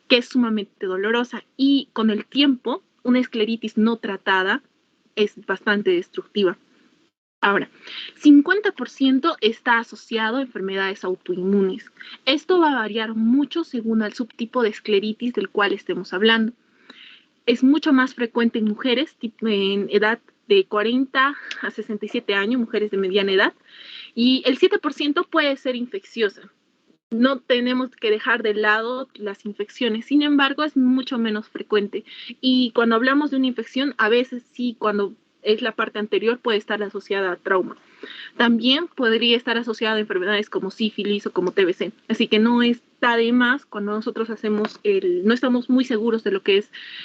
que es sumamente dolorosa, y con el tiempo una escleritis no tratada es bastante destructiva. Ahora, 50% está asociado a enfermedades autoinmunes. Esto va a variar mucho según el subtipo de escleritis del cual estemos hablando. Es mucho más frecuente en mujeres en edad de 40 a 67 años, mujeres de mediana edad, y el 7% puede ser infecciosa. No tenemos que dejar de lado las infecciones, sin embargo, es mucho menos frecuente. Y cuando hablamos de una infección, a veces sí, cuando es la parte anterior, puede estar asociada a trauma. También podría estar asociada a enfermedades como sífilis o como TBC. Así que no está de más cuando nosotros no estamos muy seguros de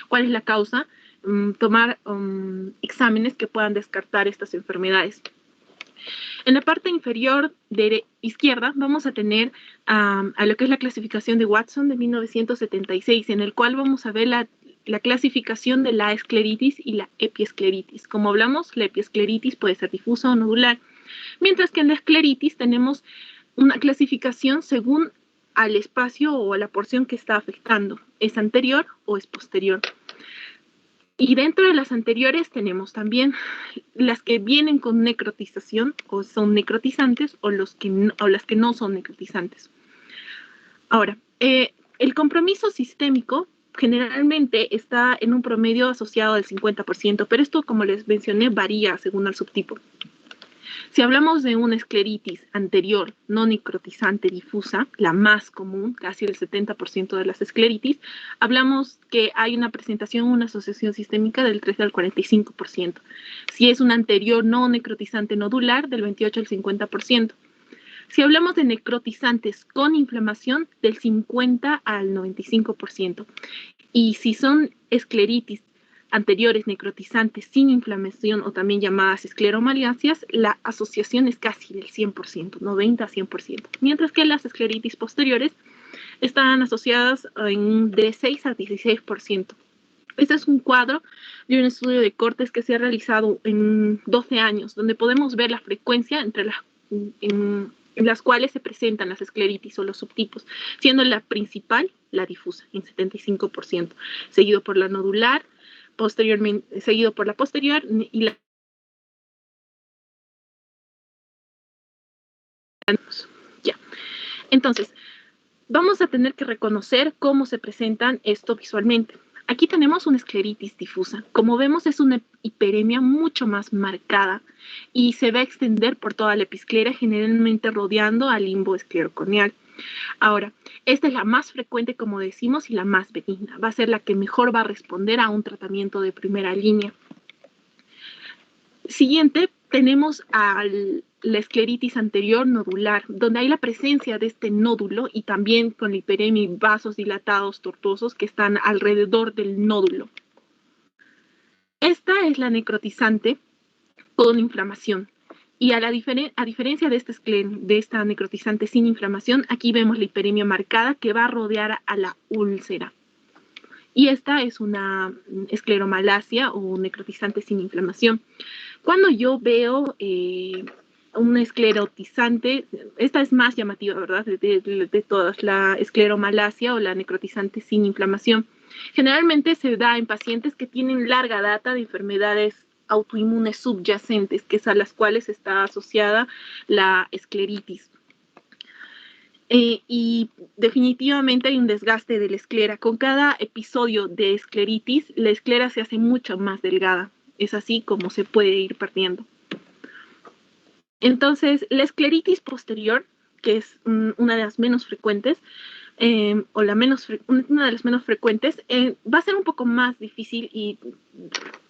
cuál es la causa, tomar exámenes que puedan descartar estas enfermedades. En la parte inferior izquierda vamos a tener a lo que es la clasificación de Watson de 1976, en el cual vamos a ver la clasificación de la escleritis y la epiescleritis. Como hablamos, la epiescleritis puede ser difusa o nodular, mientras que en la escleritis tenemos una clasificación según al espacio o a la porción que está afectando. ¿Es anterior o es posterior? Y dentro de las anteriores tenemos también las que vienen con necrotización o son necrotizantes o las que no son necrotizantes. Ahora, el compromiso sistémico generalmente está en un promedio asociado al 50%, pero esto, como les mencioné, varía según el subtipo. Si hablamos de una escleritis anterior no necrotizante difusa, la más común, casi el 70% de las escleritis, hablamos que hay una presentación, una asociación sistémica del 13 al 45%. Si es una anterior no necrotizante nodular, del 28 al 50%. Si hablamos de necrotizantes con inflamación, del 50 al 95%. Y si son escleritis anteriores necrotizantes sin inflamación o también llamadas escleromalacias, la asociación es casi del 100%, 90 a 100%, mientras que las escleritis posteriores están asociadas de 6 a 16%. Este es un cuadro de un estudio de Cortes que se ha realizado en 12 años, donde podemos ver la frecuencia en las cuales se presentan las escleritis o los subtipos, siendo la principal la difusa, en 75%, seguido por la nodular, posteriormente seguido por la posterior y la ya. Entonces, vamos a tener que reconocer cómo se presentan esto visualmente. Aquí tenemos una escleritis difusa. Como vemos, es una hiperemia mucho más marcada y se va a extender por toda la episclera, generalmente rodeando al limbo esclerocorneal. Ahora, esta es la más frecuente, como decimos, y la más benigna. Va a ser la que mejor va a responder a un tratamiento de primera línea. Siguiente, tenemos la escleritis anterior nodular, donde hay la presencia de este nódulo y también con la hiperemia y vasos dilatados tortuosos que están alrededor del nódulo. Esta es la necrotizante con inflamación. Y a diferencia de esta necrotizante sin inflamación, aquí vemos la hiperemia marcada que va a rodear a la úlcera. Y esta es una escleromalacia o necrotizante sin inflamación. Cuando yo veo una esclerotizante, esta es más llamativa, ¿verdad? De todas, la escleromalacia o la necrotizante sin inflamación. Generalmente se da en pacientes que tienen larga data de enfermedades autoinmunes subyacentes, que es a las cuales está asociada la escleritis. Y definitivamente hay un desgaste de la esclera. Con cada episodio de escleritis, la esclera se hace mucho más delgada. Es así como se puede ir perdiendo. Entonces, la escleritis posterior, que es una de las menos frecuentes, una de las menos frecuentes, va a ser un poco más difícil y,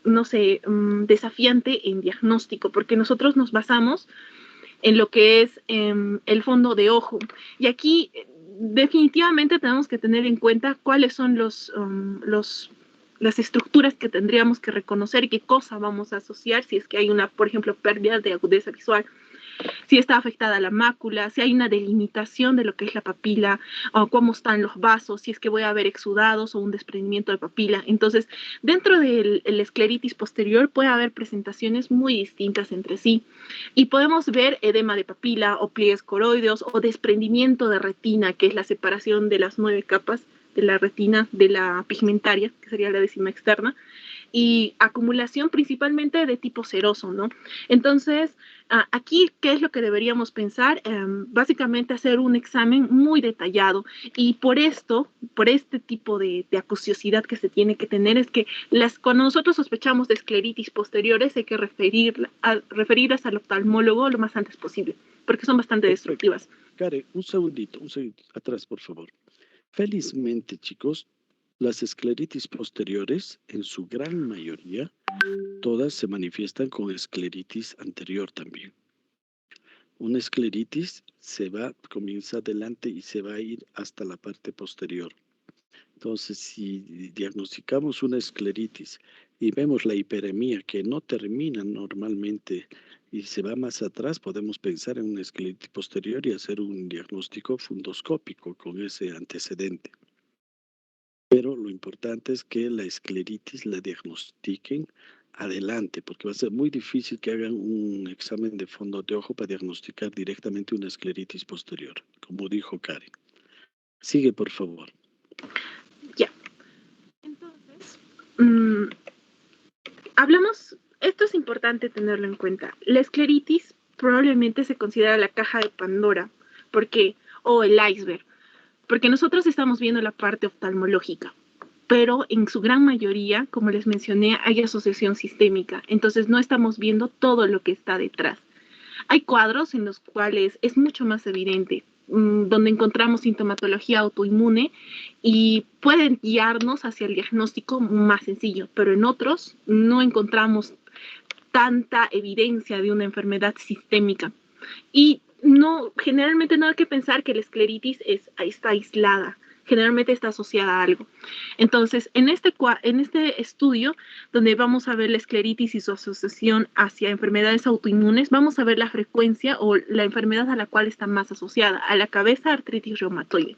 no sé, desafiante en diagnóstico, porque nosotros nos basamos en lo que es el fondo de ojo. Y aquí definitivamente tenemos que tener en cuenta cuáles son las estructuras que tendríamos que reconocer y qué cosa vamos a asociar si es que hay por ejemplo, pérdida de agudeza visual, si está afectada la mácula, si hay una delimitación de lo que es la papila, o cómo están los vasos, si es que voy a ver exudados o un desprendimiento de papila. Entonces, dentro del escleritis posterior puede haber presentaciones muy distintas entre sí y podemos ver edema de papila o pliegues coroideos o desprendimiento de retina, que es la separación de las 9 capas la retina, de la pigmentaria, que sería la décima externa, y acumulación principalmente de tipo seroso, ¿no? Entonces, aquí, ¿qué es lo que deberíamos pensar? Básicamente hacer un examen muy detallado, y por este tipo de acuciosidad que se tiene que tener, es que cuando nosotros sospechamos de escleritis posteriores hay que referirlas al oftalmólogo lo más antes posible, porque son bastante destructivas. Karen, un segundito, atrás, por favor. Felizmente, chicos, las escleritis posteriores, en su gran mayoría, todas se manifiestan con escleritis anterior también. Una escleritis comienza adelante y se va a ir hasta la parte posterior. Entonces, si diagnosticamos una escleritis y vemos la hiperemia que no termina normalmente y se va más atrás, podemos pensar en una escleritis posterior y hacer un diagnóstico fundoscópico con ese antecedente. Pero lo importante es que la escleritis la diagnostiquen adelante, porque va a ser muy difícil que hagan un examen de fondo de ojo para diagnosticar directamente una escleritis posterior, como dijo Karen. Sigue, por favor. Ya. Entonces, esto es importante tenerlo en cuenta. La escleritis probablemente se considera la caja de Pandora, o el iceberg, porque nosotros estamos viendo la parte oftalmológica, pero en su gran mayoría, como les mencioné, hay asociación sistémica, entonces no estamos viendo todo lo que está detrás. Hay cuadros en los cuales es mucho más evidente, donde encontramos sintomatología autoinmune y pueden guiarnos hacia el diagnóstico más sencillo, pero en otros no encontramos tanta evidencia de una enfermedad sistémica. Y generalmente no hay que pensar que la escleritis está aislada, generalmente está asociada a algo. Entonces, en este estudio, donde vamos a ver la escleritis y su asociación hacia enfermedades autoinmunes, vamos a ver la frecuencia o la enfermedad a la cual está más asociada, a la cabeza, artritis reumatoide,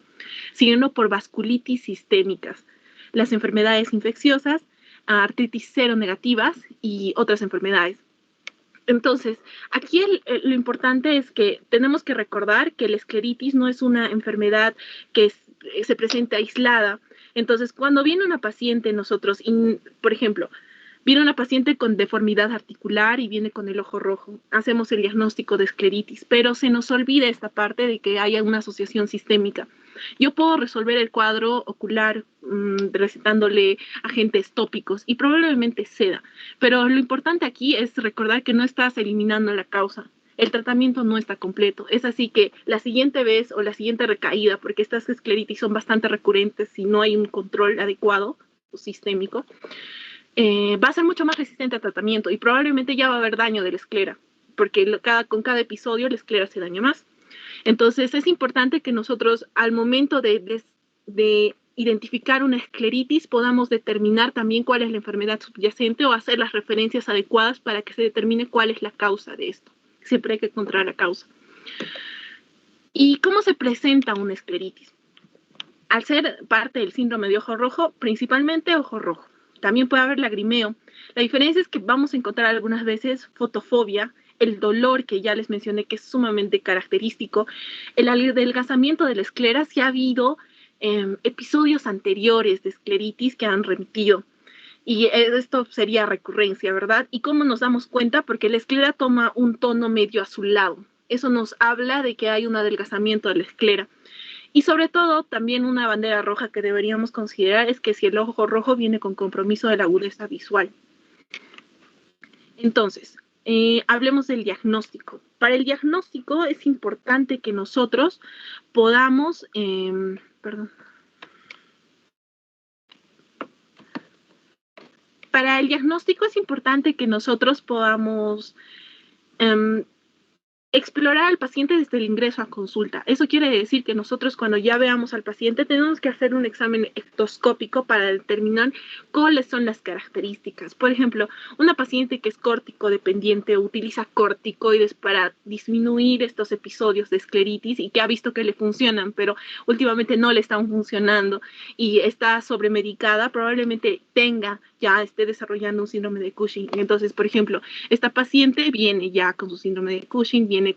siguiendo por vasculitis sistémicas, las enfermedades infecciosas, artritis seronegativas y otras enfermedades. Entonces, aquí lo importante es que tenemos que recordar que la escleritis no es una enfermedad que se presente aislada. Entonces, cuando viene una paciente, por ejemplo, viene una paciente con deformidad articular y viene con el ojo rojo, hacemos el diagnóstico de escleritis, pero se nos olvida esta parte de que haya una asociación sistémica. Yo puedo resolver el cuadro ocular recetándole agentes tópicos y probablemente ceda, pero lo importante aquí es recordar que no estás eliminando la causa. El tratamiento no está completo. Es así que la siguiente vez o la siguiente recaída, porque estas escleritis son bastante recurrentes si no hay un control adecuado o sistémico, va a ser mucho más resistente al tratamiento y probablemente ya va a haber daño de la esclera, porque con cada episodio la esclera se daña más. Entonces es importante que nosotros al momento de identificar una escleritis podamos determinar también cuál es la enfermedad subyacente o hacer las referencias adecuadas para que se determine cuál es la causa de esto. Siempre hay que encontrar la causa. ¿Y cómo se presenta una escleritis? Al ser parte del síndrome de ojo rojo, principalmente ojo rojo. También puede haber lagrimeo. La diferencia es que vamos a encontrar algunas veces fotofobia, el dolor que ya les mencioné que es sumamente característico, el adelgazamiento de la esclera, si ha habido episodios anteriores de escleritis que han remitido. Y esto sería recurrencia, ¿verdad? ¿Y cómo nos damos cuenta? Porque la esclera toma un tono medio azulado. Eso nos habla de que hay un adelgazamiento de la esclera. Y sobre todo, también una bandera roja que deberíamos considerar es que si el ojo rojo viene con compromiso de la agudeza visual. Entonces, hablemos del diagnóstico. Para el diagnóstico es importante que nosotros podamos, Para el diagnóstico es importante que nosotros podamos explorar al paciente desde el ingreso a consulta. Eso quiere decir que nosotros cuando ya veamos al paciente tenemos que hacer un examen ectoscópico para determinar cuáles son las características. Por ejemplo, una paciente que es córtico dependiente utiliza corticoides para disminuir estos episodios de escleritis y que ha visto que le funcionan, pero últimamente no le están funcionando y está sobremedicada, probablemente esté desarrollando un síndrome de Cushing. Entonces, por ejemplo, esta paciente viene ya con su síndrome de Cushing, viene viene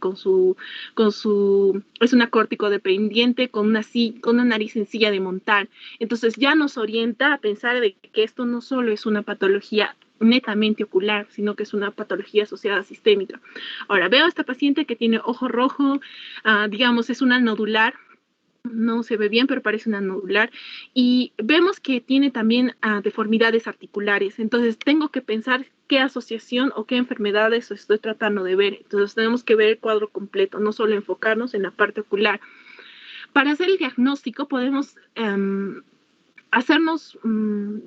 es una córtico-dependiente con una nariz sencilla de montar. Entonces ya nos orienta a pensar de que esto no solo es una patología netamente ocular, sino que es una patología asociada sistémica. Ahora, veo a esta paciente que tiene ojo rojo, digamos, es una nodular, no se ve bien, pero parece una nodular, y vemos que tiene también deformidades articulares. Entonces tengo que pensar qué asociación o qué enfermedades estoy tratando de ver. Entonces tenemos que ver el cuadro completo, no solo enfocarnos en la parte ocular. Para hacer el diagnóstico podemos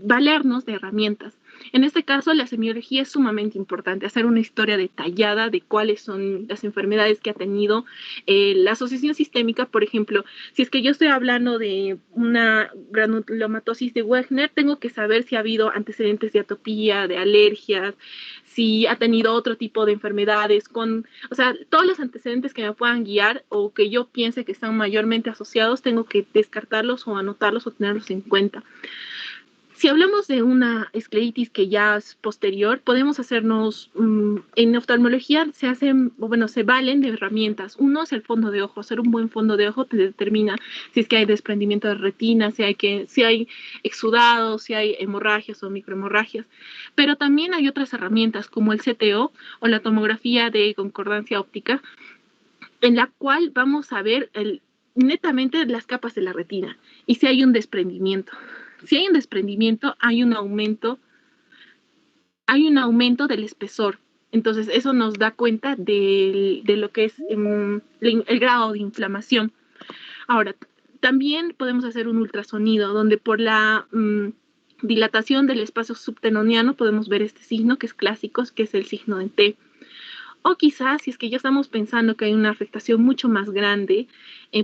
valernos de herramientas. En este caso, la semiología es sumamente importante, hacer una historia detallada de cuáles son las enfermedades que ha tenido la asociación sistémica. Por ejemplo, si es que yo estoy hablando de una granulomatosis de Wegener, tengo que saber si ha habido antecedentes de atopía, de alergias, si ha tenido otro tipo de enfermedades, o sea, todos los antecedentes que me puedan guiar o que yo piense que están mayormente asociados, tengo que descartarlos o anotarlos o tenerlos en cuenta. Si hablamos de una escleritis que ya es posterior, podemos hacernos, en oftalmología se valen de herramientas. Uno es el fondo de ojo. Hacer un buen fondo de ojo te determina si es que hay desprendimiento de retina, si hay exudados, si hay hemorragias o microhemorragias. Pero también hay otras herramientas como el CTO o la tomografía de concordancia óptica, en la cual vamos a ver netamente las capas de la retina y si hay un desprendimiento. Si hay un desprendimiento, hay un aumento del espesor. Entonces, eso nos da cuenta de lo que es el grado de inflamación. Ahora, también podemos hacer un ultrasonido, donde por la dilatación del espacio subtenoniano podemos ver este signo que es clásico, que es el signo de T. O quizás, si es que ya estamos pensando que hay una afectación mucho más grande,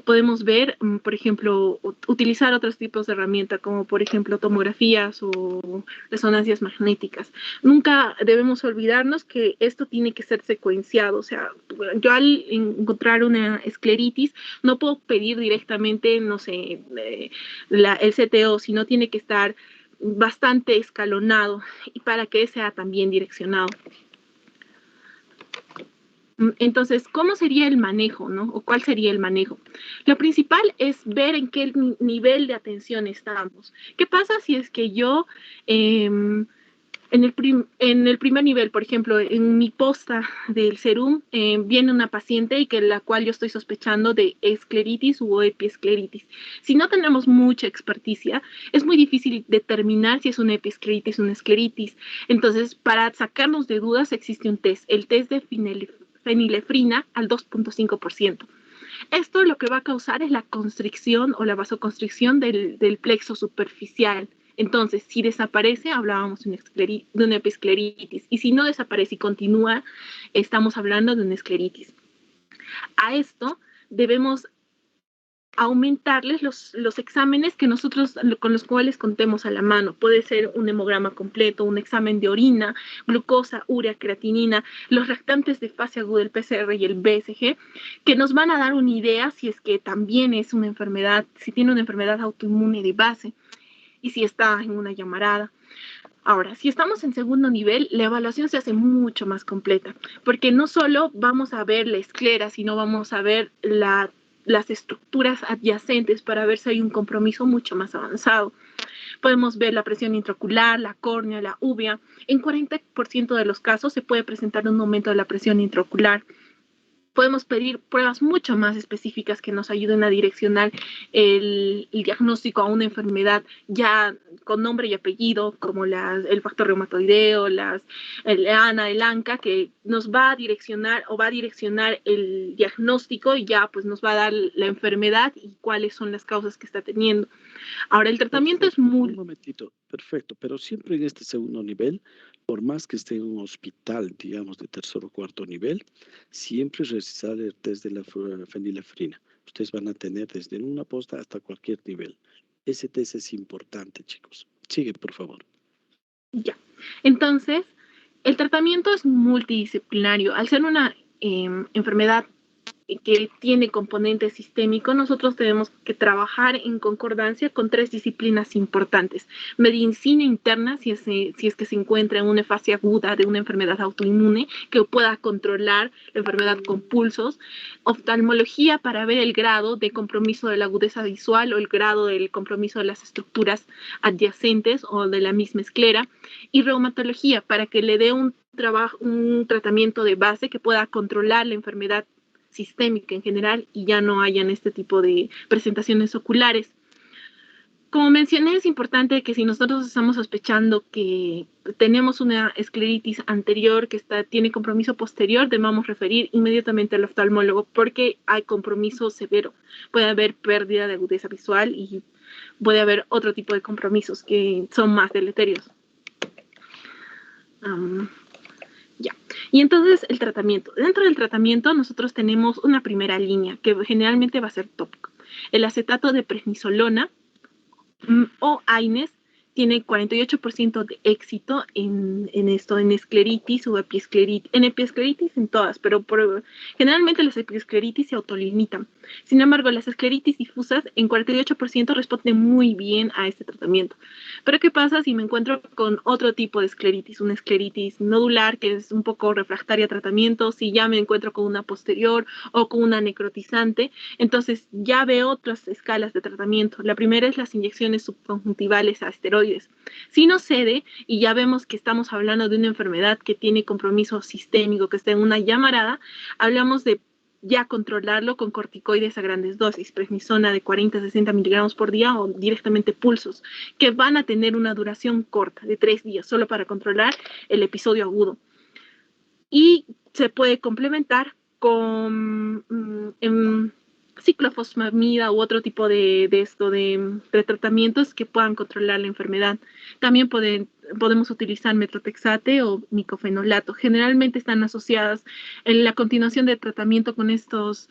podemos ver, por ejemplo, utilizar otros tipos de herramientas, como por ejemplo tomografías o resonancias magnéticas. Nunca debemos olvidarnos que esto tiene que ser secuenciado. O sea, yo al encontrar una escleritis, no puedo pedir directamente, no sé, el CTO, sino tiene que estar bastante escalonado y para que sea también direccionado. Entonces, ¿cómo sería el manejo, no? ¿O cuál sería el manejo? Lo principal es ver en qué nivel de atención estamos. ¿Qué pasa si es que yo, en el primer nivel, por ejemplo, en mi posta del serum, viene una paciente y la cual yo estoy sospechando de escleritis u epiescleritis? Si no tenemos mucha experticia, es muy difícil determinar si es una epiescleritis o una escleritis. Entonces, para sacarnos de dudas, existe un test, el test de fenilefrina al 2.5%. Esto lo que va a causar es la constricción o la vasoconstricción del plexo superficial. Entonces, si desaparece, hablábamos de una epiescleritis. Y si no desaparece y continúa, estamos hablando de una escleritis. A esto debemos aumentarles los exámenes que nosotros con los cuales contemos a la mano. Puede ser un hemograma completo, un examen de orina, glucosa, urea, creatinina, los reactantes de fase aguda del PCR y el BSG, que nos van a dar una idea si es que también es una enfermedad, si tiene una enfermedad autoinmune de base y si está en una llamarada. Ahora, si estamos en segundo nivel, la evaluación se hace mucho más completa, porque no solo vamos a ver la esclera, sino vamos a ver las estructuras adyacentes para ver si hay un compromiso mucho más avanzado. Podemos ver la presión intraocular, la córnea, la uvea. En 40% de los casos se puede presentar un aumento de la presión intraocular. Podemos pedir pruebas mucho más específicas que nos ayuden a direccionar el diagnóstico a una enfermedad ya con nombre y apellido, como el factor reumatoideo, el ANA, el ANCA, que nos va a direccionar el diagnóstico y ya pues nos va a dar la enfermedad y cuáles son las causas que está teniendo. Ahora, el tratamiento es muy... Un momentito, perfecto, pero siempre en este segundo nivel, por más que esté en un hospital, digamos, de tercer o cuarto nivel, siempre realizar el test de la fenilefrina. Ustedes van a tener desde una posta hasta cualquier nivel. Ese test es importante, chicos. Sigue, por favor. Ya. Entonces, el tratamiento es multidisciplinario. Al ser una enfermedad que tiene componente sistémico, nosotros tenemos que trabajar en concordancia con 3 disciplinas importantes. Medicina interna, si es que se encuentra en una fase aguda de una enfermedad autoinmune que pueda controlar la enfermedad con pulsos. Oftalmología, para ver el grado de compromiso de la agudeza visual o el grado del compromiso de las estructuras adyacentes o de la misma esclera. Y reumatología, para que le dé un tratamiento de base que pueda controlar la enfermedad sistémica en general y ya no hayan este tipo de presentaciones oculares. Como mencioné, es importante que si nosotros estamos sospechando que tenemos una escleritis anterior que tiene compromiso posterior, debamos referir inmediatamente al oftalmólogo porque hay compromiso severo. Puede haber pérdida de agudeza visual y puede haber otro tipo de compromisos que son más deleterios. Ya. Y entonces el tratamiento. Dentro del tratamiento nosotros tenemos una primera línea que generalmente va a ser tópico. El acetato de prednisolona o AINES tiene 48% de éxito en escleritis o epiescleritis. En epiescleritis en todas, pero generalmente las epiescleritis se autolimitan. Sin embargo, las escleritis difusas en 48% responden muy bien a este tratamiento. Pero ¿qué pasa si me encuentro con otro tipo de escleritis? Una escleritis nodular que es un poco refractaria a tratamiento, si ya me encuentro con una posterior o con una necrotizante, entonces ya veo otras escalas de tratamiento. La primera es las inyecciones subconjuntivales a esteroides. Si no cede y ya vemos que estamos hablando de una enfermedad que tiene compromiso sistémico, que está en una llamarada, hablamos de ya controlarlo con corticoides a grandes dosis, prednisona de 40 a 60 miligramos por día o directamente pulsos, que van a tener una duración corta de 3 días, solo para controlar el episodio agudo. Y se puede complementar con ciclofosfamida u otro tipo de tratamientos que puedan controlar la enfermedad. También podemos utilizar metrotexate o micofenolato. Generalmente están asociadas en la continuación de tratamiento con estos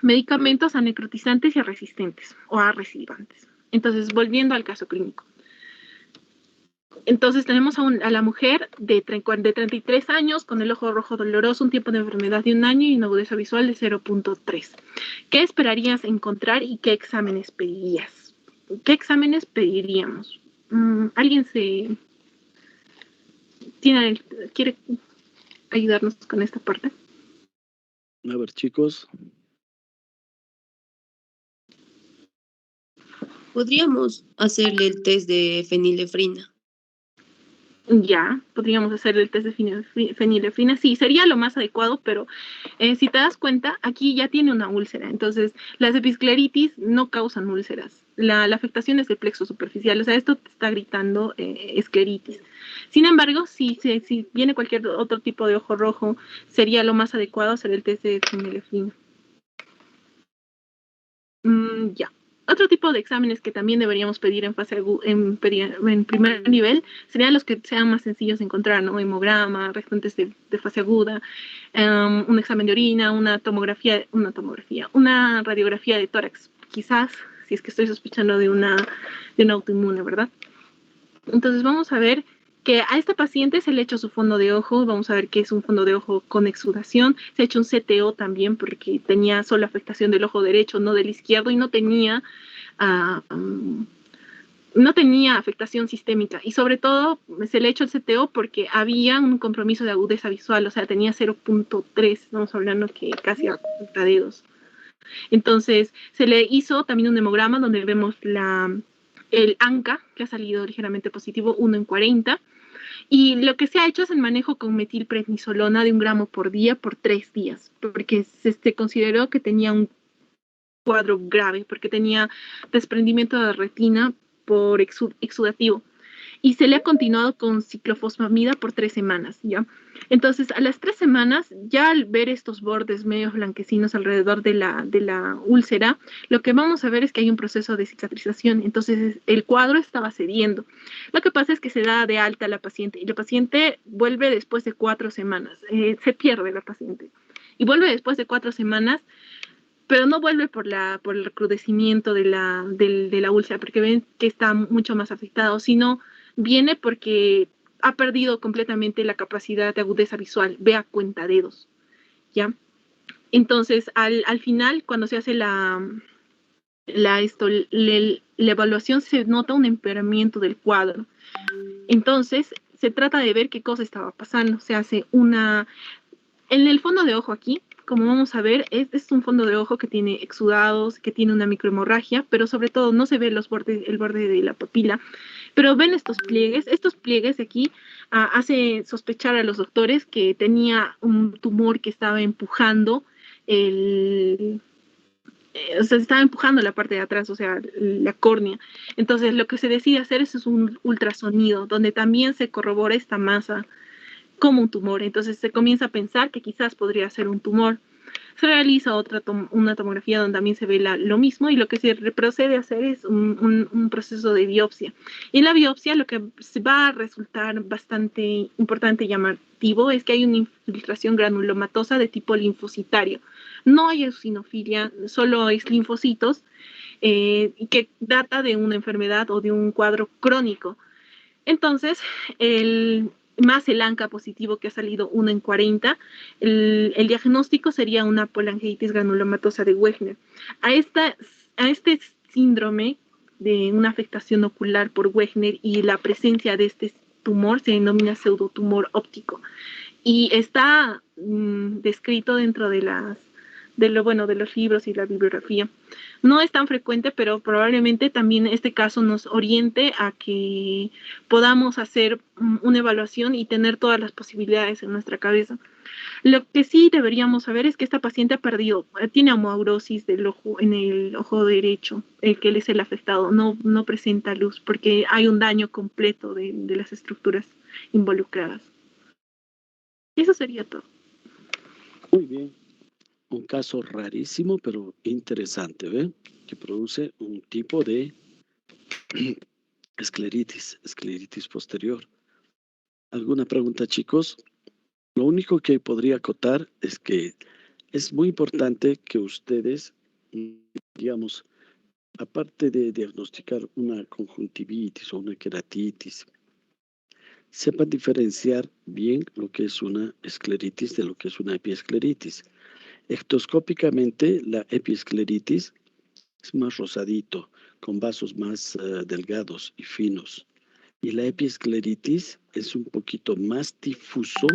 medicamentos a necrotizantes y a resistentes o a recidivantes. Entonces, volviendo al caso clínico. Entonces tenemos a la mujer de 33 años con el ojo rojo doloroso, un tiempo de enfermedad de 1 año y una agudeza visual de 0.3. ¿Qué esperarías encontrar y qué exámenes pedirías? ¿Qué exámenes pediríamos? ¿Alguien quiere ayudarnos con esta parte? A ver, chicos. Podríamos hacerle el test de fenilefrina. Ya, podríamos hacer el test de fenilefrina. Sí, sería lo más adecuado, pero si te das cuenta, aquí ya tiene una úlcera. Entonces, las episcleritis no causan úlceras. La afectación es del plexo superficial. O sea, esto te está gritando escleritis. Sin embargo, si viene cualquier otro tipo de ojo rojo, sería lo más adecuado hacer el test de fenilefrina. Ya. Otro tipo de exámenes que también deberíamos pedir en primer nivel serían los que sean más sencillos de encontrar, ¿no? Hemograma, restantes de fase aguda, un examen de orina, una radiografía de tórax, quizás, si es que estoy sospechando de una autoinmune, ¿verdad? Entonces vamos a ver que a esta paciente se le ha hecho su fondo de ojo, vamos a ver que es un fondo de ojo con exudación, se ha hecho un CTO también porque tenía solo afectación del ojo derecho, no del izquierdo, y no tenía afectación sistémica, y sobre todo se le ha hecho el CTO porque había un compromiso de agudeza visual, o sea, tenía 0.3, estamos hablando que casi a dedos. Entonces se le hizo también un hemograma donde vemos el ANCA, que ha salido ligeramente positivo, 1 en 40, y lo que se ha hecho es el manejo con metilprednisolona de 1 gramo por día por 3 días, porque se consideró que tenía un cuadro grave, porque tenía desprendimiento de retina por exudativo, y se le ha continuado con ciclofosfamida por 3 semanas, ¿ya? Entonces, a las 3 semanas, ya al ver estos bordes medio blanquecinos alrededor de la úlcera, lo que vamos a ver es que hay un proceso de cicatrización. Entonces, el cuadro estaba cediendo. Lo que pasa es que se da de alta a la paciente, y la paciente vuelve después de 4 semanas. Se pierde la paciente. Y vuelve después de 4 semanas, pero no vuelve por el recrudecimiento de la úlcera, porque ven que está mucho más afectado, sino viene porque ha perdido completamente la capacidad de agudeza visual, ve a cuentadedos, ¿ya? Entonces, al final, cuando se hace la evaluación, se nota un empeoramiento del cuadro. Entonces, se trata de ver qué cosa estaba pasando. Se hace en el fondo de ojo aquí, como vamos a ver, es un fondo de ojo que tiene exudados, que tiene una microhemorragia, pero sobre todo no se ve el borde de la papila. Pero ven estos pliegues de aquí hace sospechar a los doctores que tenía un tumor que estaba empujando o sea, estaba empujando la parte de atrás, o sea, la córnea. Entonces, lo que se decide hacer es un ultrasonido, donde también se corrobora esta masa como un tumor. Entonces, se comienza a pensar que quizás podría ser un tumor. Se realiza una tomografía donde también se ve lo mismo, y lo que se procede a hacer es un proceso de biopsia. Y en la biopsia lo que va a resultar bastante importante y llamativo es que hay una infiltración granulomatosa de tipo linfocitario. No hay eosinofilia, solo es linfocitos, que data de una enfermedad o de un cuadro crónico. Entonces, más el ANCA positivo, que ha salido 1 en 40, el diagnóstico sería una polangeitis granulomatosa de Wegener. A este síndrome de una afectación ocular por Wegener y la presencia de este tumor se denomina pseudotumor óptico, y está descrito dentro de los libros y la bibliografía. No es tan frecuente, pero probablemente también este caso nos oriente a que podamos hacer una evaluación y tener todas las posibilidades en nuestra cabeza. Lo que sí deberíamos saber es que esta paciente tiene amaurosis en el ojo derecho, el que él es el afectado, no presenta luz porque hay un daño completo de las estructuras involucradas. Y eso sería todo. Muy bien. Un caso rarísimo, pero interesante, ¿ve? Que produce un tipo de escleritis posterior. ¿Alguna pregunta, chicos? Lo único que podría acotar es que es muy importante que ustedes, digamos, aparte de diagnosticar una conjuntivitis o una queratitis, sepan diferenciar bien lo que es una escleritis de lo que es una epiescleritis. Ectoscópicamente, la epiescleritis es más rosadito, con vasos más delgados y finos. Y la epiescleritis es un poquito más difuso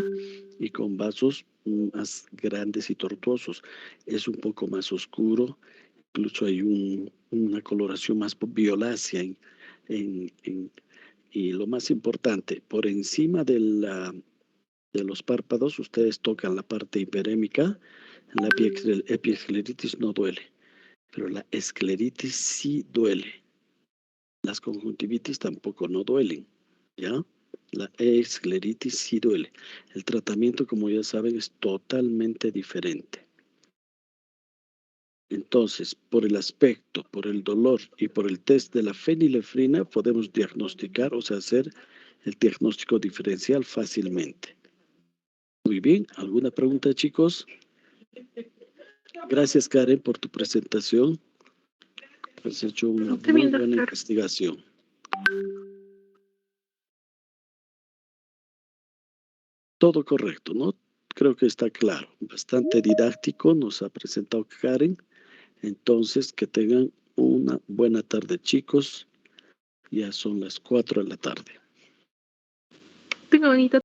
y con vasos más grandes y tortuosos. Es un poco más oscuro, incluso hay una coloración más violácea. Y lo más importante, por encima de los párpados, ustedes tocan la parte hiperémica. La epiescleritis no duele, pero la escleritis sí duele. Las conjuntivitis tampoco no duelen, ¿ya? La escleritis sí duele. El tratamiento, como ya saben, es totalmente diferente. Entonces, por el aspecto, por el dolor y por el test de la fenilefrina, podemos diagnosticar, o sea, hacer el diagnóstico diferencial fácilmente. Muy bien, ¿alguna pregunta, chicos? Gracias, Karen, por tu presentación. Has hecho una muy buena investigación. Todo correcto, ¿no? Creo que está claro. Bastante didáctico nos ha presentado Karen. Entonces, que tengan una buena tarde, chicos. Ya son las 4 de la tarde. Tengo bonita